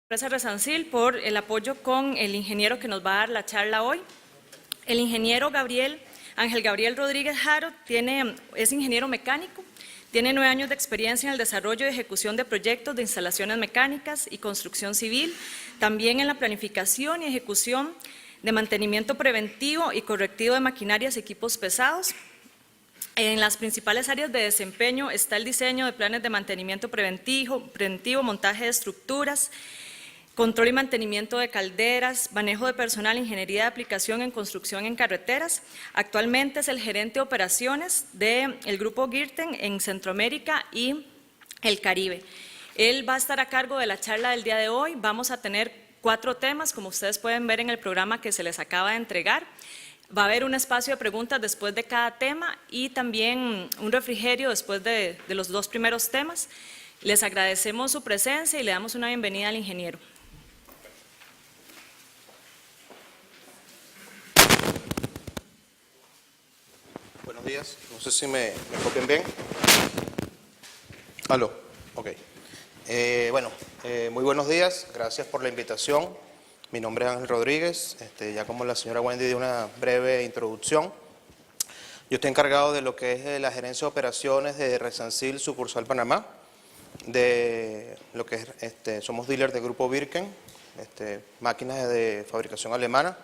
Empresa Resancil por el apoyo con el ingeniero que nos va a dar la charla hoy. El ingeniero Ángel Gabriel Rodríguez Haro es ingeniero mecánico, tiene 9 años de experiencia en el desarrollo y ejecución de proyectos de instalaciones mecánicas y construcción civil, también en la planificación y ejecución de mantenimiento preventivo y correctivo de maquinarias y equipos pesados. En las principales áreas de desempeño está el diseño de planes de mantenimiento preventivo, montaje de estructuras, control y mantenimiento de calderas, manejo de personal, ingeniería de aplicación en construcción en carreteras. Actualmente es el gerente de operaciones del Grupo Girten en Centroamérica y el Caribe. Él va a estar a cargo de la charla del día de hoy. Vamos a tener 4 temas, como ustedes pueden ver en el programa que se les acaba de entregar. Va a haber un espacio de preguntas después de cada tema y también un refrigerio después de los 2 primeros temas. Les agradecemos su presencia y le damos una bienvenida al ingeniero. Buenos días, no sé si me copian bien. Aló, ok. Muy buenos días, gracias por la invitación. Mi nombre es Ángel Rodríguez, ya como la señora Wendy dio una breve introducción. Yo estoy encargado de lo que es la gerencia de operaciones de Resancil, sucursal Panamá, de lo que es, somos dealers de Grupo Birken, máquinas de fabricación alemana,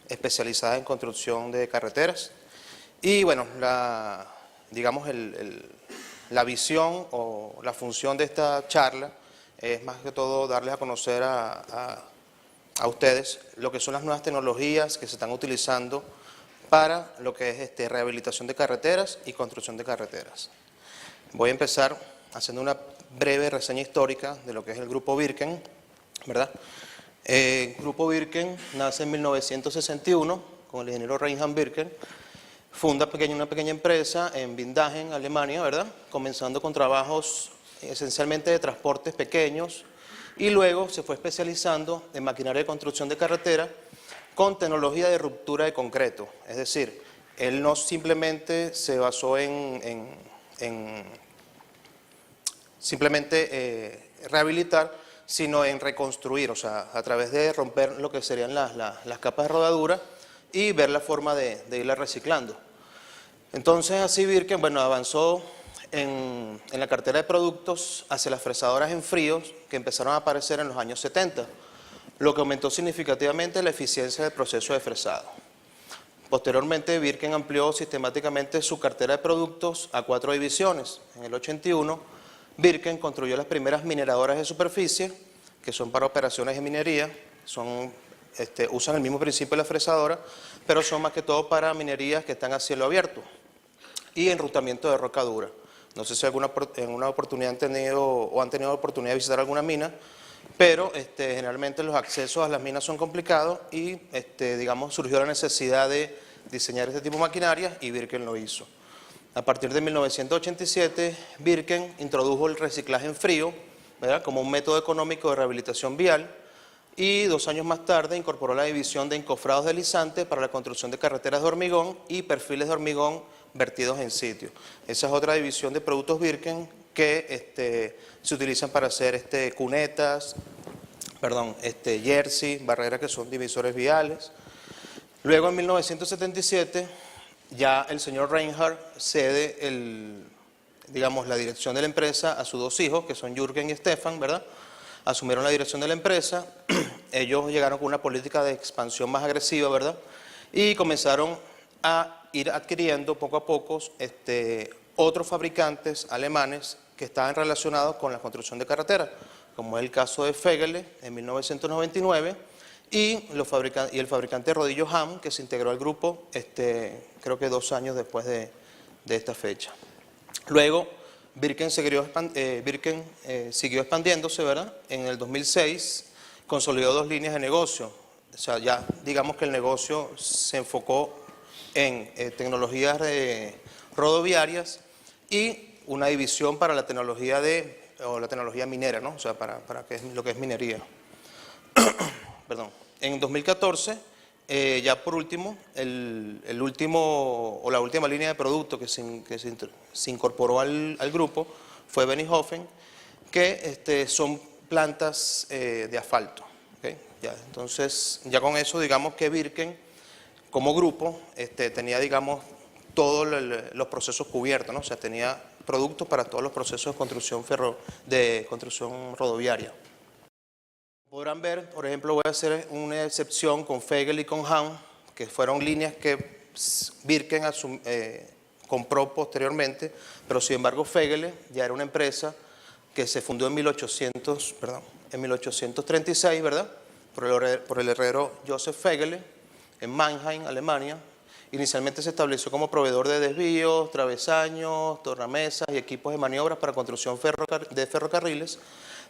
especializadas en construcción de carreteras. Y bueno, la visión o la función de esta charla es más que todo darles a conocer a ustedes lo que son las nuevas tecnologías que se están utilizando para lo que es rehabilitación de carreteras y construcción de carreteras. Voy a empezar haciendo una breve reseña histórica de lo que es el Grupo Birken, ¿verdad? El Grupo Birken nace en 1961 con el ingeniero Reinhard Birken. Funda una pequeña empresa en Windagen, Alemania, ¿verdad? Comenzando con trabajos esencialmente de transportes pequeños y luego se fue especializando en maquinaria de construcción de carretera con tecnología de ruptura de concreto. Es decir, él no simplemente se basó en rehabilitar, sino en reconstruir, o sea, a través de romper lo que serían las capas de rodadura y ver la forma de irla reciclando. Entonces así Birken, bueno, avanzó en la cartera de productos hacia las fresadoras en fríos que empezaron a aparecer en los años 70, lo que aumentó significativamente la eficiencia del proceso de fresado. Posteriormente Birken amplió sistemáticamente su cartera de productos a 4 divisiones. En el 81 Birken construyó las primeras mineradoras de superficie, que son para operaciones de minería, usan el mismo principio de la fresadora, pero son más que todo para minerías que están a cielo abierto y enrutamiento de roca dura. No sé si en una oportunidad han tenido la oportunidad de visitar alguna mina, pero generalmente los accesos a las minas son complicados y surgió la necesidad de diseñar este tipo de maquinaria y Birken lo hizo. A partir de 1987, Birken introdujo el reciclaje en frío, ¿verdad?, como un método económico de rehabilitación vial, y 2 años más tarde incorporó la división de encofrados deslizantes para la construcción de carreteras de hormigón y perfiles de hormigón vertidos en sitio. Esa es otra división de productos Birken que se utilizan para hacer cunetas, jersey, barreras que son divisores viales. Luego en 1977 ya el señor Reinhard cede la dirección de la empresa a sus 2 hijos, que son Jürgen y Stefan, ¿verdad? Asumieron la dirección de la empresa, ellos llegaron con una política de expansión más agresiva, ¿verdad? Y comenzaron a ir adquiriendo poco a poco otros fabricantes alemanes que estaban relacionados con la construcción de carreteras, como es el caso de Fegele en 1999 y el fabricante Rodillo Ham, que se integró al grupo creo que 2 años después de esta fecha. Luego Birken siguió expandiéndose, ¿verdad? En el 2006 consolidó 2 líneas de negocio, o sea, ya digamos que el negocio se enfocó en tecnologías rodoviarias y una división para la tecnología minera, ¿no? O sea, para lo que es minería. Perdón. En 2014, ya por último, la última línea de producto que se incorporó al grupo fue Benihofen, que son plantas de asfalto. ¿Okay? Ya, entonces, ya con eso, digamos que Birken, como grupo, tenía, digamos, todos los procesos cubiertos, ¿no? O sea, tenía productos para todos los procesos de construcción rodoviaria. Podrán ver, por ejemplo, voy a hacer una excepción con Fegel y con Hahn, que fueron líneas que Birken compró posteriormente, pero sin embargo Fegele ya era una empresa que se fundó en 1836, ¿verdad? Por el herrero Joseph Fegele, en Mannheim, Alemania. Inicialmente se estableció como proveedor de desvíos, travesaños, tornamesas y equipos de maniobras para construcción de ferrocarriles,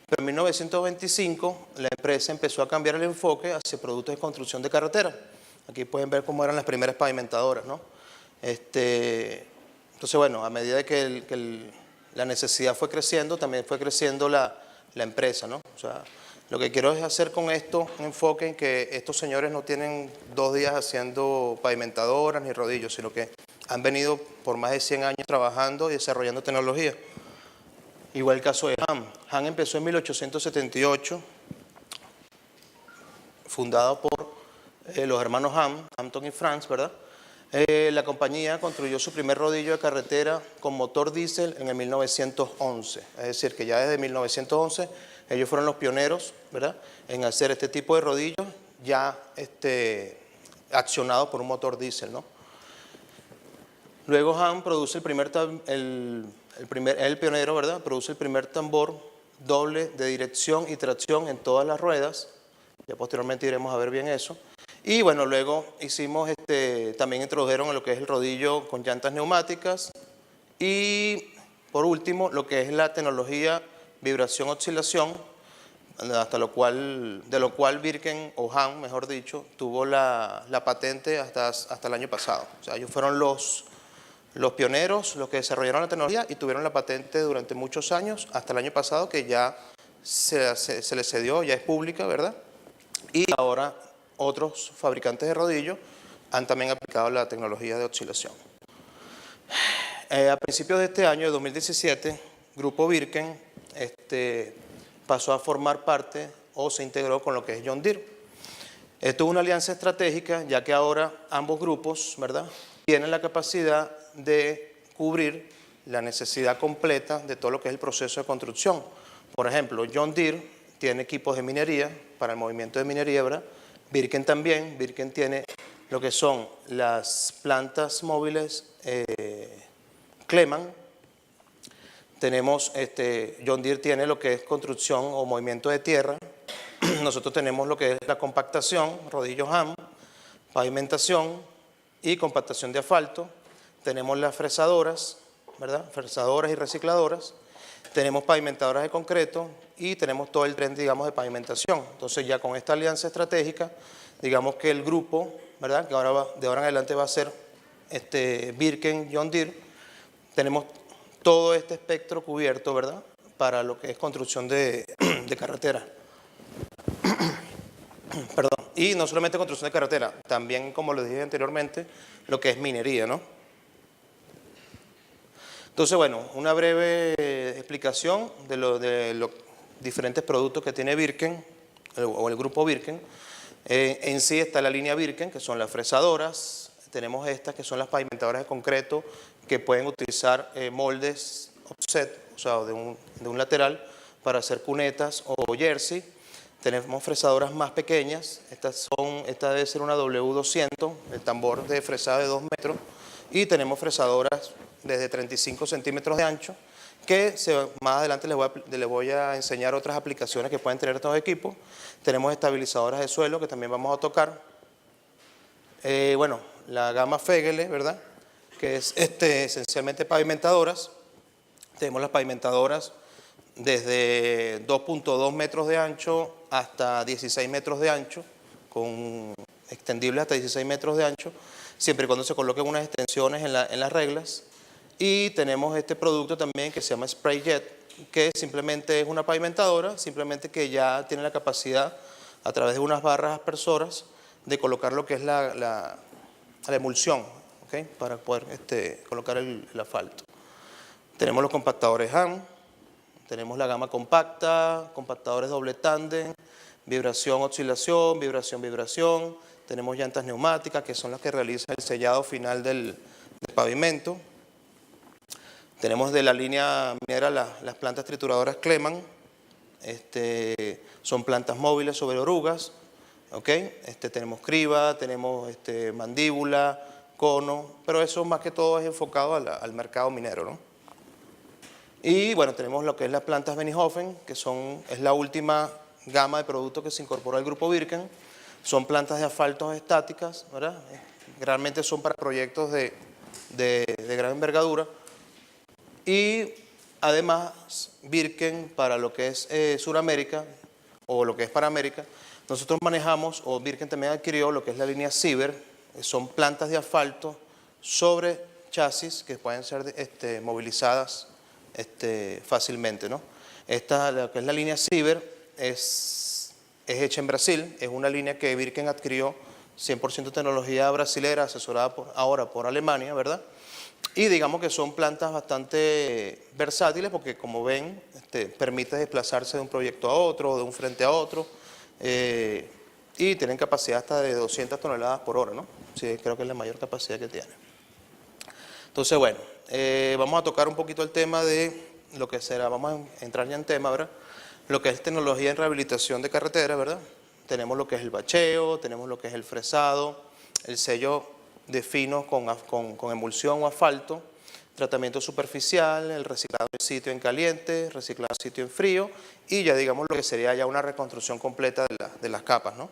pero en 1925 la empresa empezó a cambiar el enfoque hacia productos de construcción de carretera. Aquí pueden ver cómo eran las primeras pavimentadoras, ¿no? Entonces, bueno, a medida que la necesidad fue creciendo, también fue creciendo la empresa, ¿no? O sea, lo que quiero es hacer con esto un enfoque en que estos señores no tienen 2 días haciendo pavimentadoras ni rodillos, sino que han venido por más de 100 años trabajando y desarrollando tecnología. Igual el caso de Hahn. Hahn empezó en 1878, fundado por los hermanos Hampton y Franz, ¿verdad? La compañía construyó su primer rodillo de carretera con motor diésel en el 1911. Es decir, que ya desde 1911 ellos fueron los pioneros, ¿verdad?, en hacer este tipo de rodillos ya accionados por un motor diésel, ¿no? Luego Hahn produce el pionero, ¿verdad?, produce el primer tambor doble de dirección y tracción en todas las ruedas. Ya posteriormente iremos a ver bien eso. Y bueno, luego hicimos, también introdujeron lo que es el rodillo con llantas neumáticas. Y por último, lo que es la tecnología vibración-oscilación, de lo cual Birken, o Hahn, mejor dicho, tuvo la patente hasta el año pasado. O sea, ellos fueron los pioneros, los que desarrollaron la tecnología y tuvieron la patente durante muchos años, hasta el año pasado, que ya se les cedió, ya es pública, ¿verdad? Y ahora otros fabricantes de rodillos han también aplicado la tecnología de oscilación. A principios de este año, de 2017, Grupo Birken pasó a formar parte o se integró con lo que es John Deere. Esto es una alianza estratégica, ya que ahora ambos grupos, ¿verdad?, tienen la capacidad de cubrir la necesidad completa de todo lo que es el proceso de construcción. Por ejemplo, John Deere tiene equipos de minería para el movimiento de minería, ¿verdad? Birken también. Birken tiene lo que son las plantas móviles Kleman. Tenemos, John Deere tiene lo que es construcción o movimiento de tierra. Nosotros tenemos lo que es la compactación, rodillos Hahn, pavimentación y compactación de asfalto. Tenemos las fresadoras, ¿verdad?, fresadoras y recicladoras. Tenemos pavimentadoras de concreto y tenemos todo el tren, digamos, de pavimentación. Entonces ya con esta alianza estratégica, digamos que el grupo, ¿verdad?, que de ahora en adelante va a ser Birken, John Deere, tenemos todo este espectro cubierto, ¿verdad?, para lo que es construcción de carretera. Perdón. Y no solamente construcción de carretera, también, como les dije anteriormente, lo que es minería, ¿no? Entonces, bueno, una breve explicación de los diferentes productos que tiene Birken, o el grupo Birken. En sí está la línea Birken, que son las fresadoras. Tenemos estas, que son las pavimentadoras de concreto, que pueden utilizar moldes offset, o sea, de un lateral, para hacer cunetas o jersey. Tenemos fresadoras más pequeñas. Esta debe ser una W200, el tambor de fresado de 2 metros. Y tenemos fresadoras desde 35 centímetros de ancho, que más adelante les voy a enseñar otras aplicaciones que pueden tener estos equipos. Tenemos estabilizadoras de suelo, que también vamos a tocar. Bueno, la gama Fegele, ¿verdad?, que es esencialmente pavimentadoras. Tenemos las pavimentadoras desde 2.2 metros de ancho hasta 16 metros de ancho, con extendibles hasta 16 metros de ancho, siempre y cuando se coloquen unas extensiones en las reglas. Y tenemos este producto también que se llama Spray Jet, que simplemente es una pavimentadora, simplemente que ya tiene la capacidad, a través de unas barras aspersoras, de colocar lo que es la emulsión, ¿okay?, para poder colocar el asfalto. Tenemos los compactadores Hahn, Tenemos la gama compacta, compactadores doble tándem, vibración, oscilación, vibración, vibración. Tenemos llantas neumáticas, que son las que realizan el sellado final del pavimento. Tenemos de la línea minera las plantas trituradoras Kleman. Son plantas móviles sobre orugas. ¿Okay? Tenemos criba, tenemos mandíbula, cono, pero eso más que todo es enfocado al mercado minero, ¿no? Y bueno, tenemos lo que es las plantas Benihofen, que es la última gama de productos que se incorporó al grupo Birken. Son plantas de asfaltos estáticas, ¿verdad? Realmente son para proyectos de gran envergadura. Y además, Birken, para lo que es Suramérica, o lo que es para América, nosotros manejamos, o Birken también adquirió lo que es la línea Ciber, son plantas de asfalto sobre chasis que pueden ser movilizadas fácilmente, ¿no? Lo que es la línea Ciber es hecha en Brasil, es una línea que Birken adquirió 100% tecnología brasilera, asesorada ahora por Alemania, ¿verdad? Y digamos que son plantas bastante versátiles porque, como ven, permite desplazarse de un proyecto a otro, de un frente a otro, y tienen capacidad hasta de 200 toneladas por hora, ¿no? Sí, creo que es la mayor capacidad que tiene. Entonces, bueno, vamos a tocar un poquito el tema de lo que será, vamos a entrar ya en tema, ¿verdad? Lo que es tecnología en rehabilitación de carreteras, ¿verdad? Tenemos lo que es el bacheo, tenemos lo que es el fresado, el sello de finos con emulsión o asfalto, tratamiento superficial, el reciclado en sitio en caliente, reciclado en sitio en frío y ya digamos lo que sería ya una reconstrucción completa de las capas, ¿no?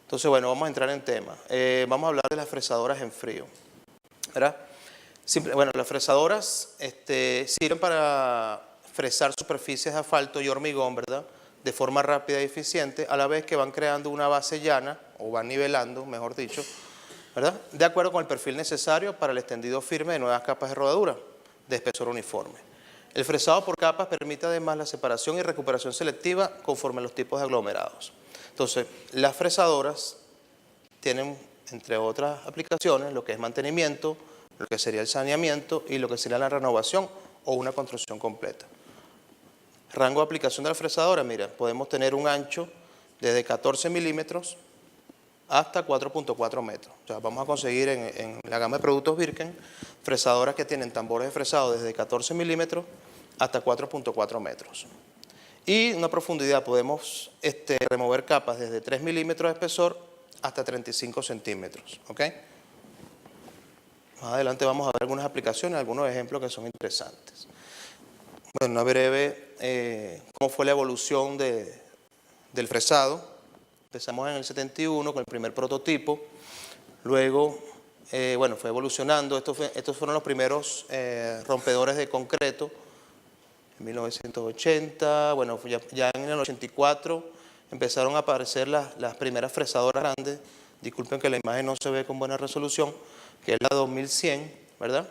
Entonces, bueno, vamos a entrar en tema. Vamos a hablar de las fresadoras en frío, ¿verdad? Bueno, las fresadoras sirven para fresar superficies de asfalto y hormigón, ¿verdad? De forma rápida y eficiente, a la vez que van creando una base llana, o van nivelando, mejor dicho, ¿verdad? De acuerdo con el perfil necesario para el extendido firme de nuevas capas de rodadura de espesor uniforme. El fresado por capas permite además la separación y recuperación selectiva conforme a los tipos de aglomerados. Entonces, las fresadoras tienen, entre otras aplicaciones, lo que es mantenimiento, lo que sería el saneamiento y lo que sería la renovación o una construcción completa. Rango de aplicación de la fresadora, mira, podemos tener un ancho desde 14 milímetros hasta 4.4 metros. O sea, vamos a conseguir en la gama de productos Birken fresadoras que tienen tambores de fresado desde 14 milímetros hasta 4.4 metros. Y una profundidad, podemos remover capas desde 3 milímetros de espesor hasta 35 centímetros. ¿Ok? Más adelante vamos a ver algunas aplicaciones, algunos ejemplos que son interesantes. Bueno, una breve, cómo fue la evolución del fresado. Empezamos en el 71 con el primer prototipo, luego, bueno, fue evolucionando. Estos fueron los primeros rompedores de concreto en 1980, bueno, ya en el 84 empezaron a aparecer las primeras fresadoras grandes. Disculpen que la imagen no se ve con buena resolución, que es la 2100, ¿verdad?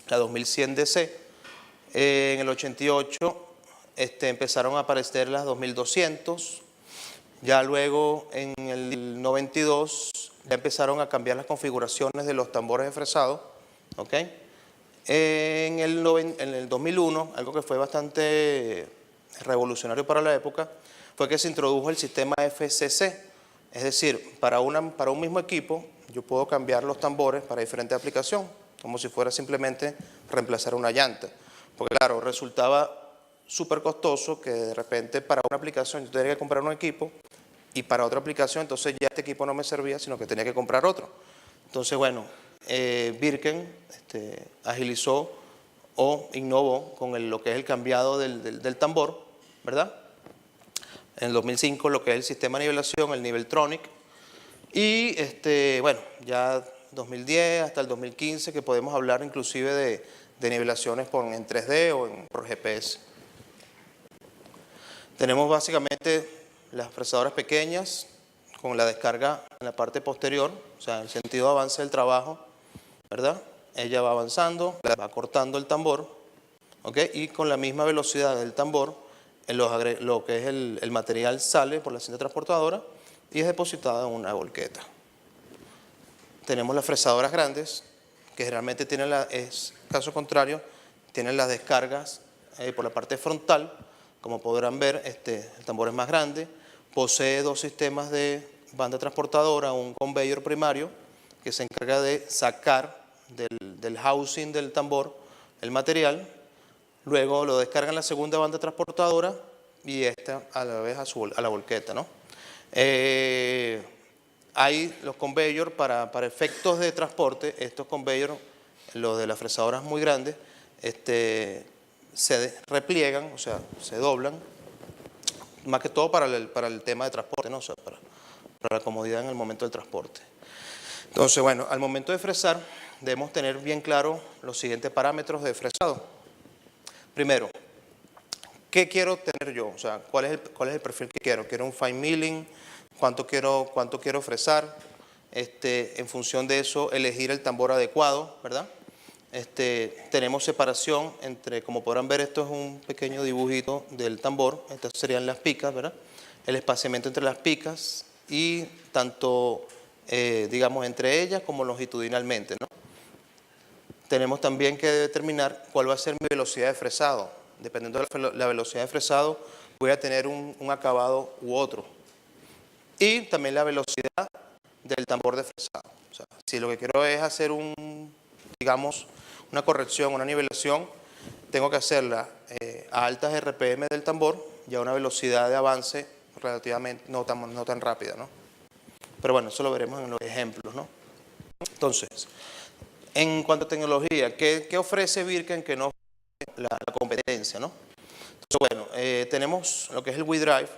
La 2100 DC. En el 88 empezaron a aparecer las 2200. Ya luego, en el 92, ya empezaron a cambiar las configuraciones de los tambores de fresado. ¿Ok? En el 2001, algo que fue bastante revolucionario para la época, fue que se introdujo el sistema FCC. Es decir, para un mismo equipo, yo puedo cambiar los tambores para diferente aplicación, como si fuera simplemente reemplazar una llanta. Porque claro, resultaba súper costoso que de repente para una aplicación yo tenía que comprar un equipo y para otra aplicación entonces ya este equipo no me servía, sino que tenía que comprar otro. Entonces, bueno, Birken agilizó o innovó con lo que es el cambiado del tambor, ¿verdad? En el 2005 lo que es el sistema de nivelación, el Niveltronic, y bueno, ya 2010 hasta el 2015 que podemos hablar inclusive de nivelaciones en 3D o por GPS. Tenemos básicamente las fresadoras pequeñas con la descarga en la parte posterior, o sea, en el sentido de avance del trabajo, ¿verdad? Ella va avanzando, va cortando el tambor, ¿ok? Y con la misma velocidad del tambor, lo que es el material sale por la cinta transportadora y es depositado en una volqueta. Tenemos las fresadoras grandes, que generalmente tienen caso contrario, tienen las descargas por la parte frontal. Como podrán ver, el tambor es más grande, posee dos sistemas de banda transportadora, un conveyor primario que se encarga de sacar del housing del tambor el material, luego lo descarga en la segunda banda transportadora y esta a la vez a la volqueta, ¿no? Hay los conveyor para efectos de transporte, estos conveyor, los de las fresadoras muy grandes, se repliegan, o sea, se doblan, más que todo para el tema de transporte, ¿no? O sea, para la comodidad en el momento del transporte. Entonces, bueno, al momento de fresar, debemos tener bien claro los siguientes parámetros de fresado. Primero, ¿qué quiero tener yo? O sea, ¿cuál es el perfil que quiero? ¿Quiero un fine milling? ¿Cuánto quiero fresar? En función de eso, elegir el tambor adecuado, ¿verdad? Tenemos separación entre, como podrán ver, esto es un pequeño dibujito del tambor, estas serían las picas, ¿verdad? El espaciamiento entre las picas y tanto, digamos, entre ellas como longitudinalmente, ¿no? Tenemos también que determinar cuál va a ser mi velocidad de fresado. Dependiendo de la velocidad de fresado, voy a tener un acabado u otro. Y también la velocidad del tambor de fresado. O sea, si lo que quiero es hacer digamos, una corrección, una nivelación, tengo que hacerla a altas RPM del tambor y a una velocidad de avance relativamente no tan rápida, ¿no? Pero bueno, eso lo veremos en los ejemplos, ¿no? Entonces, en cuanto a tecnología, ¿qué ofrece Birken que no ofrece la competencia, ¿no? Entonces, bueno, tenemos lo que es el WeDrive,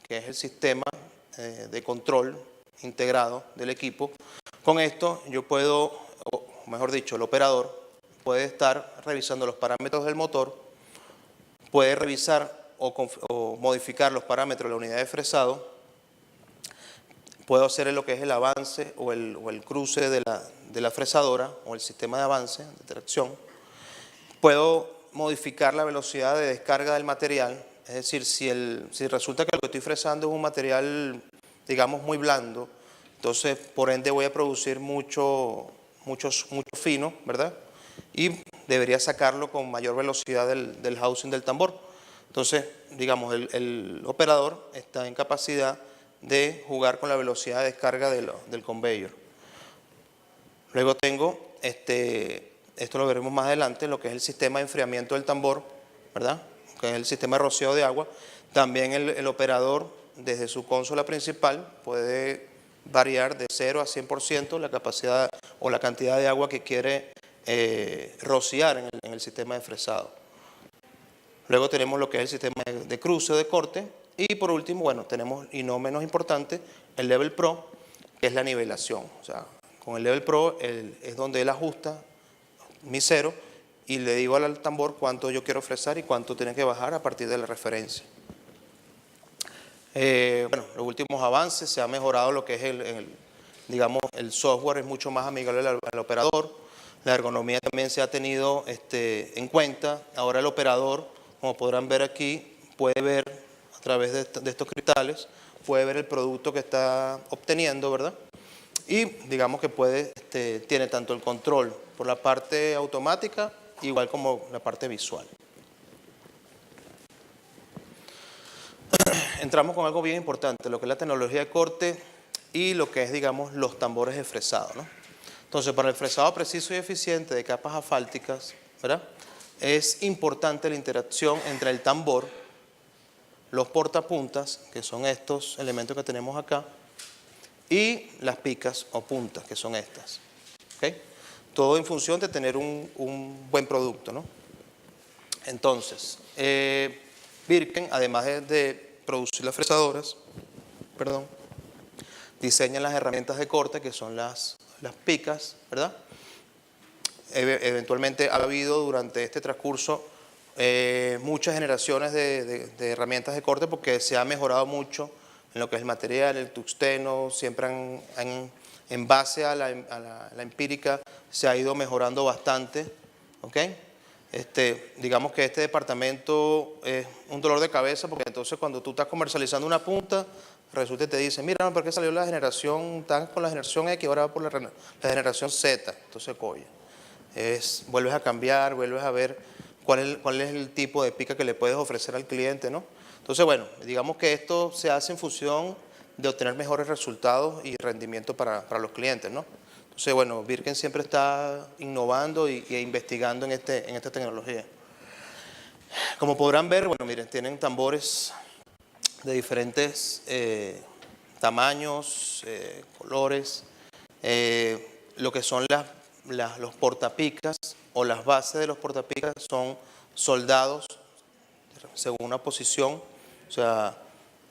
que es el sistema de control integrado del equipo. Con esto yo puedo, o mejor dicho, el operador puede estar revisando los parámetros del motor, puede revisar o modificar los parámetros de la unidad de fresado, puedo hacer lo que es el avance o el cruce de la fresadora o el sistema de avance, de tracción. Puedo modificar la velocidad de descarga del material, es decir, si resulta que lo que estoy fresando es un material, digamos, muy blando, entonces por ende voy a producir mucho fino, ¿verdad? Y debería sacarlo con mayor velocidad del housing del tambor. Entonces, digamos, el operador está en capacidad de jugar con la velocidad de descarga del conveyor. Luego tengo, esto lo veremos más adelante, lo que es el sistema de enfriamiento del tambor, ¿verdad? Que es el sistema de rociado de agua. También el operador, desde su consola principal, puede variar de 0 a 100% la capacidad o la cantidad de agua que quiere rociar en el sistema de fresado. Luego tenemos lo que es el sistema de cruce o de corte. Y por último, bueno, tenemos, y no menos importante, el Level Pro, que es la nivelación. O sea, con el Level Pro es donde él ajusta mi cero y le digo al tambor cuánto yo quiero fresar y cuánto tiene que bajar a partir de la referencia. Bueno, los últimos avances, se ha mejorado lo que es digamos, el software es mucho más amigable al operador. La ergonomía también se ha tenido en cuenta. Ahora el operador, como podrán ver aquí, puede ver a través de estos cristales, puede ver el producto que está obteniendo, ¿verdad? Y digamos que tiene tanto el control por la parte automática, igual como la parte visual. Entramos con algo bien importante, lo que es la tecnología de corte y lo que es, digamos, los tambores de fresado, ¿no? Entonces, para el fresado preciso y eficiente de capas asfálticas, ¿verdad?, es importante la interacción entre el tambor, los portapuntas, que son estos elementos que tenemos acá, y las picas o puntas, que son estas. ¿Okay? Todo en función de tener un buen producto, ¿no? Entonces, Birken, además de producir las fresadoras, diseñan las herramientas de corte, que son las picas, ¿verdad? Eventualmente ha habido durante este transcurso muchas generaciones de herramientas de corte porque se ha mejorado mucho en lo que es el material, el tungsteno, siempre en base a la empírica se ha ido mejorando bastante, ¿ok? Digamos que este departamento es un dolor de cabeza porque entonces cuando tú estás comercializando una punta, resulta que te dicen, mira, no, ¿por qué salió la generación, están con la generación X, ahora va por la generación Z? Entonces, oye, vuelves a cambiar, vuelves a ver cuál es el tipo de pica que le puedes ofrecer al cliente, ¿no? Entonces, bueno, digamos que esto se hace en función de obtener mejores resultados y rendimiento para los clientes, ¿no? Entonces, bueno, Birken siempre está innovando e investigando en esta tecnología. Como podrán ver, bueno, miren, tienen tambores de diferentes tamaños, colores, lo que son los portapicas o las bases de los portapicas son soldados según una posición, o sea,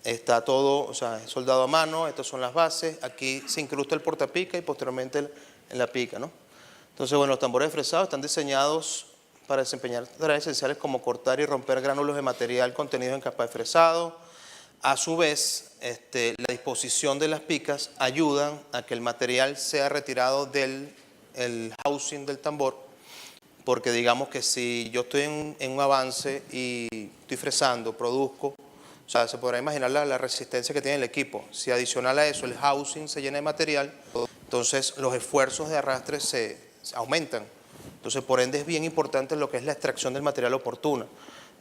está todo, o sea, es soldado a mano, estas son las bases, aquí se incrusta el portapica y posteriormente en la pica, ¿no? Entonces, bueno, los tambores de fresado están diseñados para desempeñar tareas esenciales como cortar y romper gránulos de material contenidos en capa de fresado. A su vez, la disposición de las picas ayudan a que el material sea retirado del housing del tambor, porque digamos que si yo estoy en un avance y estoy fresando, produzco, o sea, se podrá imaginar la resistencia que tiene el equipo. Si adicional a eso el housing se llena de material, entonces los esfueros de arrastre se aumentan. Entonces, por ende, es bien importante lo que es la extracción del material oportuna.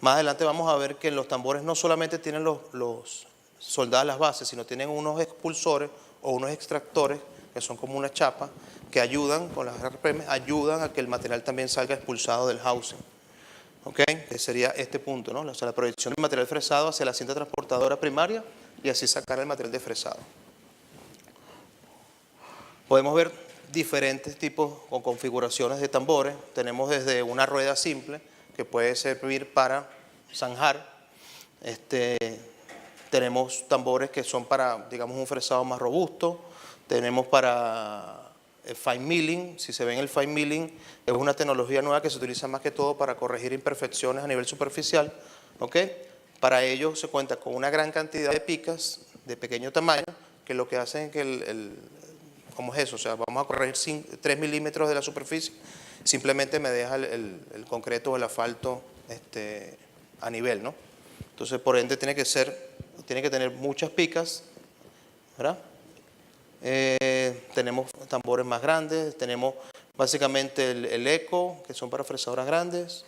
Más adelante vamos a ver que los tambores no solamente tienen los soldadas las bases, sino tienen unos expulsores o unos extractores, que son como una chapa, que ayudan, con las RPM, ayudan a que el material también salga expulsado del housing. ¿Ok? Que sería este punto, ¿no? O sea, la proyección del material fresado hacia la cinta transportadora primaria y así sacar el material de fresado. Podemos ver diferentes tipos o configuraciones de tambores. Tenemos desde una rueda simple, que puede servir para zanjar. Tenemos tambores que son para, digamos, un fresado más robusto. Tenemos para el fine milling. Si se ven, el fine milling es una tecnología nueva que se utiliza más que todo para corregir imperfecciones a nivel superficial. ¿Okay? Para ello se cuenta con una gran cantidad de picas de pequeño tamaño, que lo que hacen es que ¿cómo es eso? O sea, vamos a corregir 3 milímetros de la superficie, simplemente me deja el concreto o el asfalto a nivel, ¿no? Entonces, por ende, tiene que tener muchas picas, ¿verdad? Tenemos tambores más grandes, tenemos básicamente el eco, que son para fresadoras grandes,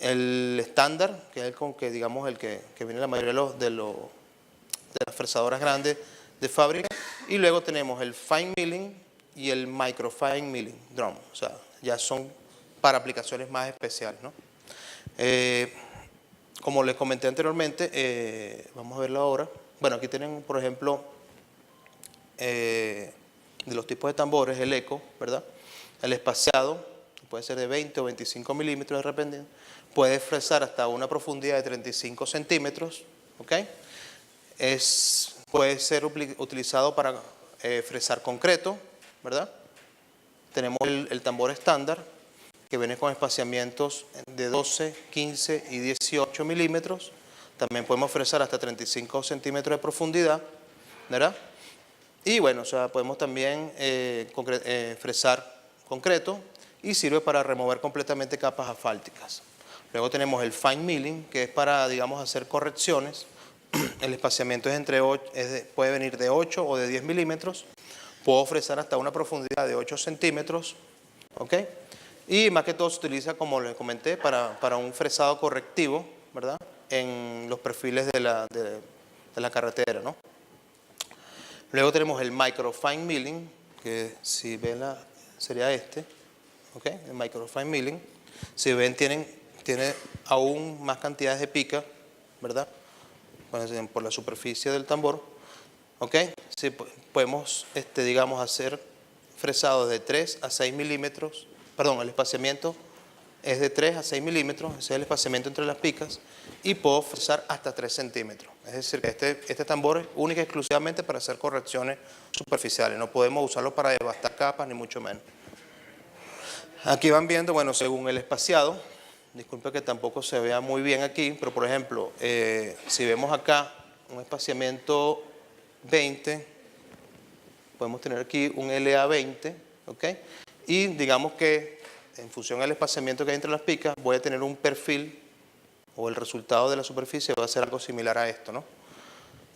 el estándar, que es el con que, digamos, el que viene la mayoría de las fresadoras grandes de fábrica, y luego tenemos el fine milling y el micro fine milling drum, o sea, ya son para aplicaciones más especiales, ¿no? Como les comenté anteriormente, vamos a verlo ahora. Bueno, aquí tienen, por ejemplo, de los tipos de tambores, el eco, ¿verdad? El espaciado, puede ser de 20 o 25 milímetros de repente, puede fresar hasta una profundidad de 35 centímetros, ¿ok? Puede ser utilizado para fresar concreto, ¿verdad? Tenemos el tambor estándar, que viene con espaciamientos de 12, 15 y 18 milímetros. También podemos fresar hasta 35 centímetros de profundidad, ¿verdad? Y bueno, o sea, podemos también fresar concreto y sirve para remover completamente capas asfálticas. Luego tenemos el fine milling, que es para, digamos, hacer correcciones. El espaciamiento es puede venir de 8 o de 10 milímetros. Puedo fresar hasta una profundidad de 8 centímetros. ¿Ok? Y más que todo se utiliza, como les comenté, para un fresado correctivo, ¿verdad? En los perfiles de la carretera, ¿no? Luego tenemos el micro fine milling, que si ven sería ¿ok? El micro fine milling. Si ven, tiene aún más cantidades de pica, ¿verdad? Por la superficie del tambor, ¿ok? Sí, podemos, digamos, hacer fresados de 3 a 6 milímetros, perdón, el espaciamiento es de 3 a 6 milímetros, ese es el espaciamiento entre las picas, y puedo fresar hasta 3 centímetros. Es decir, este tambor es único y exclusivamente para hacer correcciones superficiales, no podemos usarlo para devastar capas, ni mucho menos. Aquí van viendo, bueno, según el espaciado, disculpe que tampoco se vea muy bien aquí, pero por ejemplo, si vemos acá un espaciamiento 20, podemos tener aquí un LA20, ¿ok? Y digamos que en función del espaciamiento que hay entre las picas, voy a tener un perfil o el resultado de la superficie va a ser algo similar a esto, ¿no?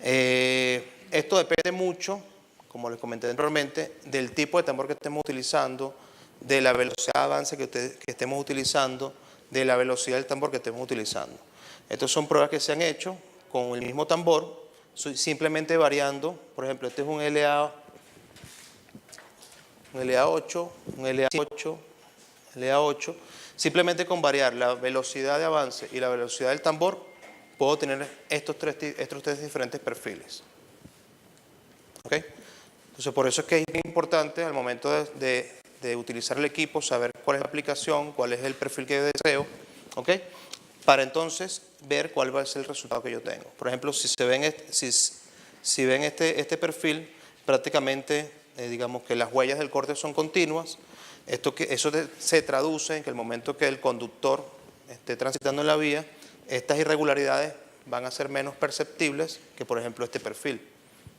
Esto depende mucho, como les comenté anteriormente, del tipo de tambor que estemos utilizando, de la velocidad de avance que estemos utilizando, de la velocidad del tambor que estemos utilizando. Estas son pruebas que se han hecho con el mismo tambor, simplemente variando. Por ejemplo, este es un LA8, un LA8, LA8. Simplemente con variar la velocidad de avance y la velocidad del tambor, puedo tener estos tres diferentes perfiles. ¿Ok? Entonces, por eso es que es importante al momento de utilizar el equipo, saber cuál es la aplicación, cuál es el perfil que yo deseo, ¿ok? Para entonces ver cuál va a ser el resultado que yo tengo. Por ejemplo, si ven este perfil, prácticamente, digamos que las huellas del corte son continuas. Eso se traduce en que el momento que el conductor esté transitando en la vía, estas irregularidades van a ser menos perceptibles que, por ejemplo, este perfil.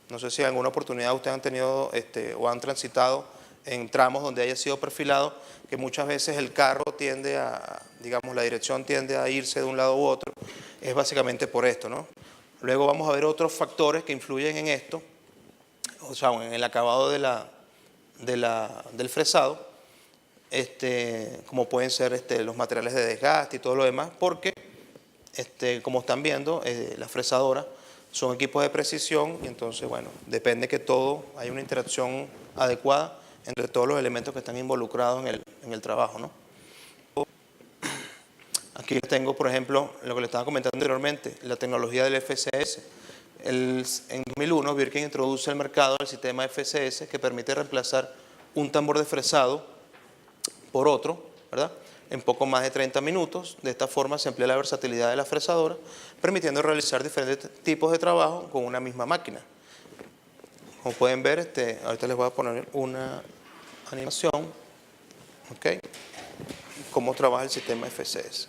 No sé si en alguna oportunidad ustedes han tenido o han transitado en tramos donde haya sido perfilado, que muchas veces el carro tiende a, digamos, la dirección tiende a irse de un lado u otro. Es básicamente por esto, ¿no? Luego vamos a ver otros factores que influyen en esto, o sea, en el acabado del fresado, como pueden ser los materiales de desgaste y todo lo demás, porque, como están viendo, las fresadoras son equipos de precisión y entonces, bueno, depende que haya una interacción adecuada entre todos los elementos que están involucrados en el trabajo, ¿no? Aquí les tengo, por ejemplo, lo que les estaba comentando anteriormente, la tecnología del FCS. En 2001, Birken introduce al mercado el sistema FCS que permite reemplazar un tambor de fresado por otro, ¿verdad?, en poco más de 30 minutos. De esta forma se amplía la versatilidad de la fresadora, permitiendo realizar diferentes tipos de trabajo con una misma máquina. Como pueden ver, ahorita les voy a poner una animación, ¿ok?, cómo trabaja el sistema FCS.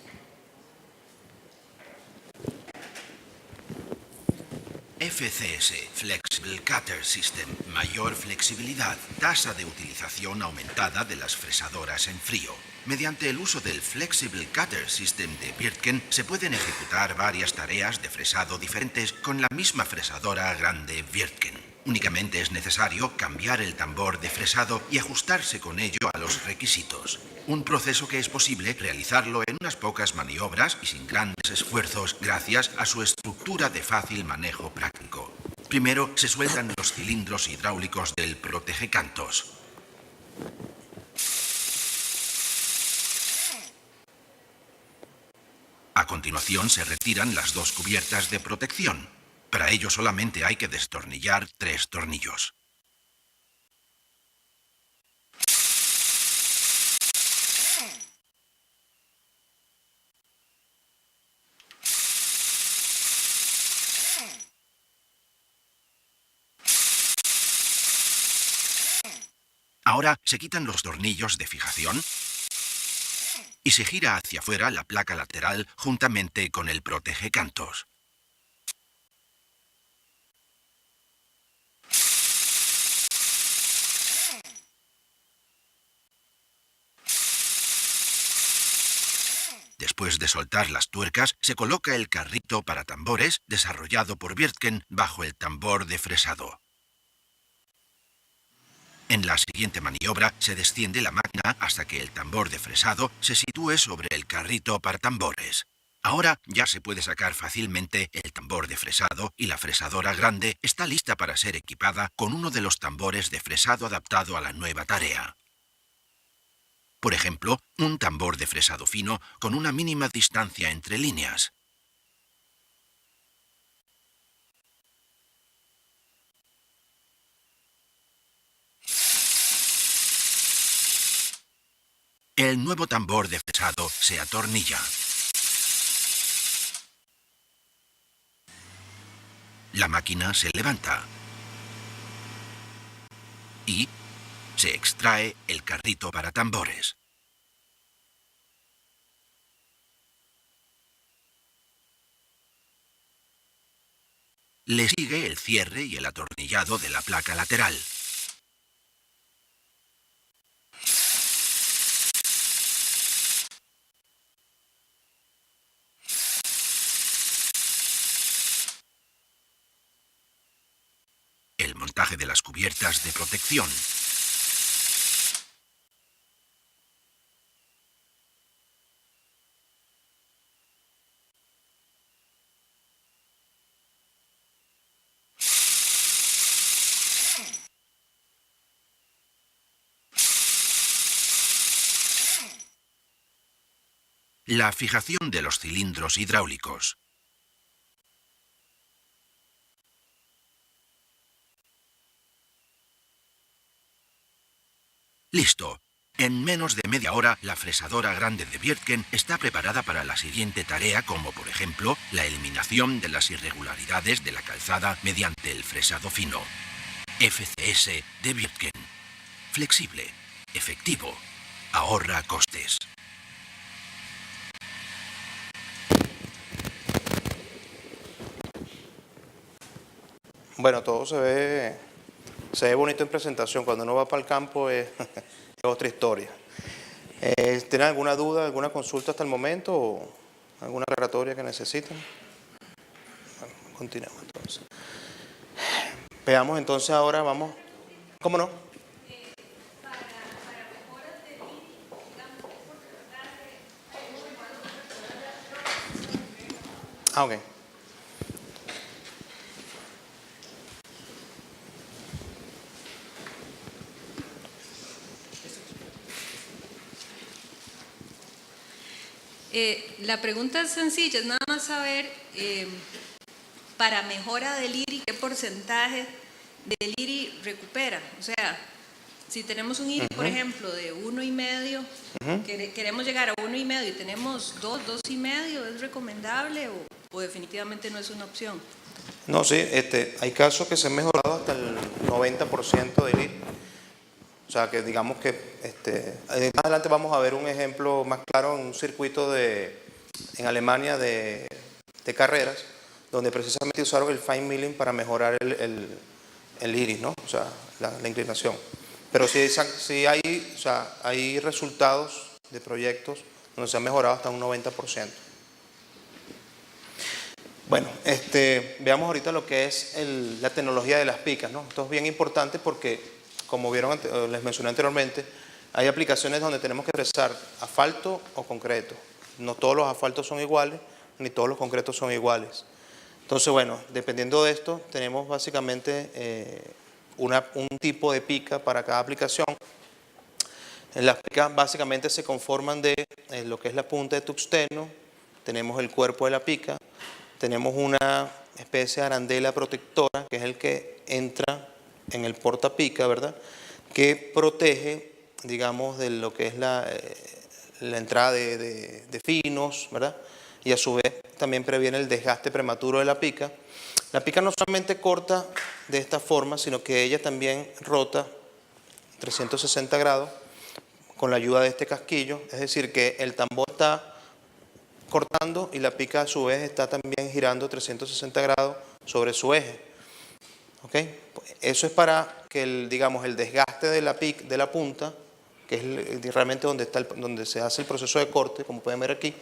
FCS, Flexible Cutter System, mayor flexibilidad, tasa de utilización aumentada de las fresadoras en frío. Mediante el uso del Flexible Cutter System de Wirtgen se pueden ejecutar varias tareas de fresado diferentes con la misma fresadora grande Wirtgen. Únicamente es necesario cambiar el tambor de fresado y ajustarse con ello a los requisitos. Un proceso que es posible realizarlo en unas pocas maniobras y sin grandes esfuerzos gracias a su estructura de fácil manejo práctico. Primero se sueltan los cilindros hidráulicos del protegecantos. A continuación se retiran las dos cubiertas de protección. Para ello solamente hay que destornillar 3 tornillos. Ahora se quitan los tornillos de fijación y se gira hacia afuera la placa lateral juntamente con el protegecantos. Después de soltar las tuercas, se coloca el carrito para tambores desarrollado por Wirtgen bajo el tambor de fresado. En la siguiente maniobra se desciende la máquina hasta que el tambor de fresado se sitúe sobre el carrito para tambores. Ahora ya se puede sacar fácilmente el tambor de fresado y la fresadora grande está lista para ser equipada con uno de los tambores de fresado adaptado a la nueva tarea. Por ejemplo, un tambor de fresado fino con una mínima distancia entre líneas. El nuevo tambor de fresado se atornilla. La máquina se levanta y se extrae el carrito para tambores. Le sigue el cierre y el atornillado de la placa lateral. El montaje de las cubiertas de protección. La fijación de los cilindros hidráulicos. Listo. En menos de media hora, la fresadora grande de Wirtgen está preparada para la siguiente tarea, como por ejemplo, la eliminación de las irregularidades de la calzada mediante el fresado fino. FCS de Wirtgen. Flexible, efectivo, ahorra costes. Bueno, todo se ve bonito en presentación. Cuando uno va para el campo es otra historia. ¿Tienen alguna duda, alguna consulta hasta el momento o alguna aclaratoria que necesiten? Bueno, continuemos entonces. Veamos entonces ahora, vamos. ¿Cómo no? Ok. La pregunta es sencilla, es nada más saber para mejora del IRI qué porcentaje del IRI recupera. O sea, si tenemos un IRI, por ejemplo, de 1,5, queremos llegar a 1,5 y tenemos 2,5, ¿es recomendable o definitivamente no es una opción? No, sí, hay casos que se han mejorado hasta el 90% del IRI. O sea, que digamos que más adelante vamos a ver un ejemplo más claro en un circuito en Alemania de carreras, donde precisamente usaron el fine milling para mejorar el iris, ¿no? O sea, la inclinación. Pero sí hay resultados de proyectos donde se han mejorado hasta un 90%. Bueno, veamos ahorita lo que es la tecnología de las picas, ¿no? Esto es bien importante porque, como vieron, les mencioné anteriormente, hay aplicaciones donde tenemos que fresar asfalto o concreto. No todos los asfaltos son iguales, ni todos los concretos son iguales. Entonces, bueno, dependiendo de esto, tenemos básicamente un tipo de pica para cada aplicación. Las picas básicamente se conforman de lo que es la punta de tuxteno, tenemos el cuerpo de la pica, tenemos una especie de arandela protectora, que es el que entra en el portapica, ¿verdad? Que protege, digamos, de lo que es la entrada de finos, ¿verdad? Y a su vez también previene el desgaste prematuro de la pica. La pica no solamente corta de esta forma, sino que ella también rota 360 grados con la ayuda de este casquillo, es decir, que el tambor está cortando y la pica a su vez está también girando 360 grados sobre su eje. ¿Ok? Eso es para que el desgaste de la punta, que es realmente donde se hace el proceso de corte, como pueden ver aquí,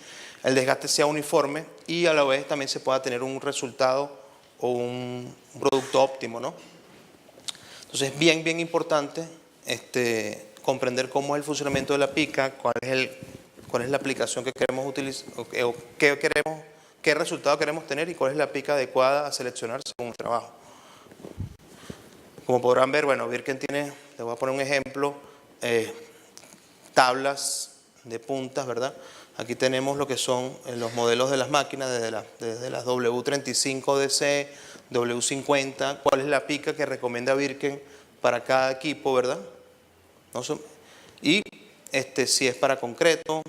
el desgaste sea uniforme y a la vez también se pueda tener un resultado o un producto óptimo, ¿no? Entonces es bien importante comprender cómo es el funcionamiento de la pica, cuál es la aplicación que queremos utilizar, o qué resultado queremos tener y cuál es la pica adecuada a seleccionar según el trabajo. Como podrán ver, bueno, Wirtgen tiene, les voy a poner un ejemplo, tablas de puntas, ¿verdad? Aquí tenemos lo que son los modelos de las máquinas, desde las W35DC, W50, cuál es la pica que recomienda Wirtgen para cada equipo, ¿verdad? Y si es para concreto,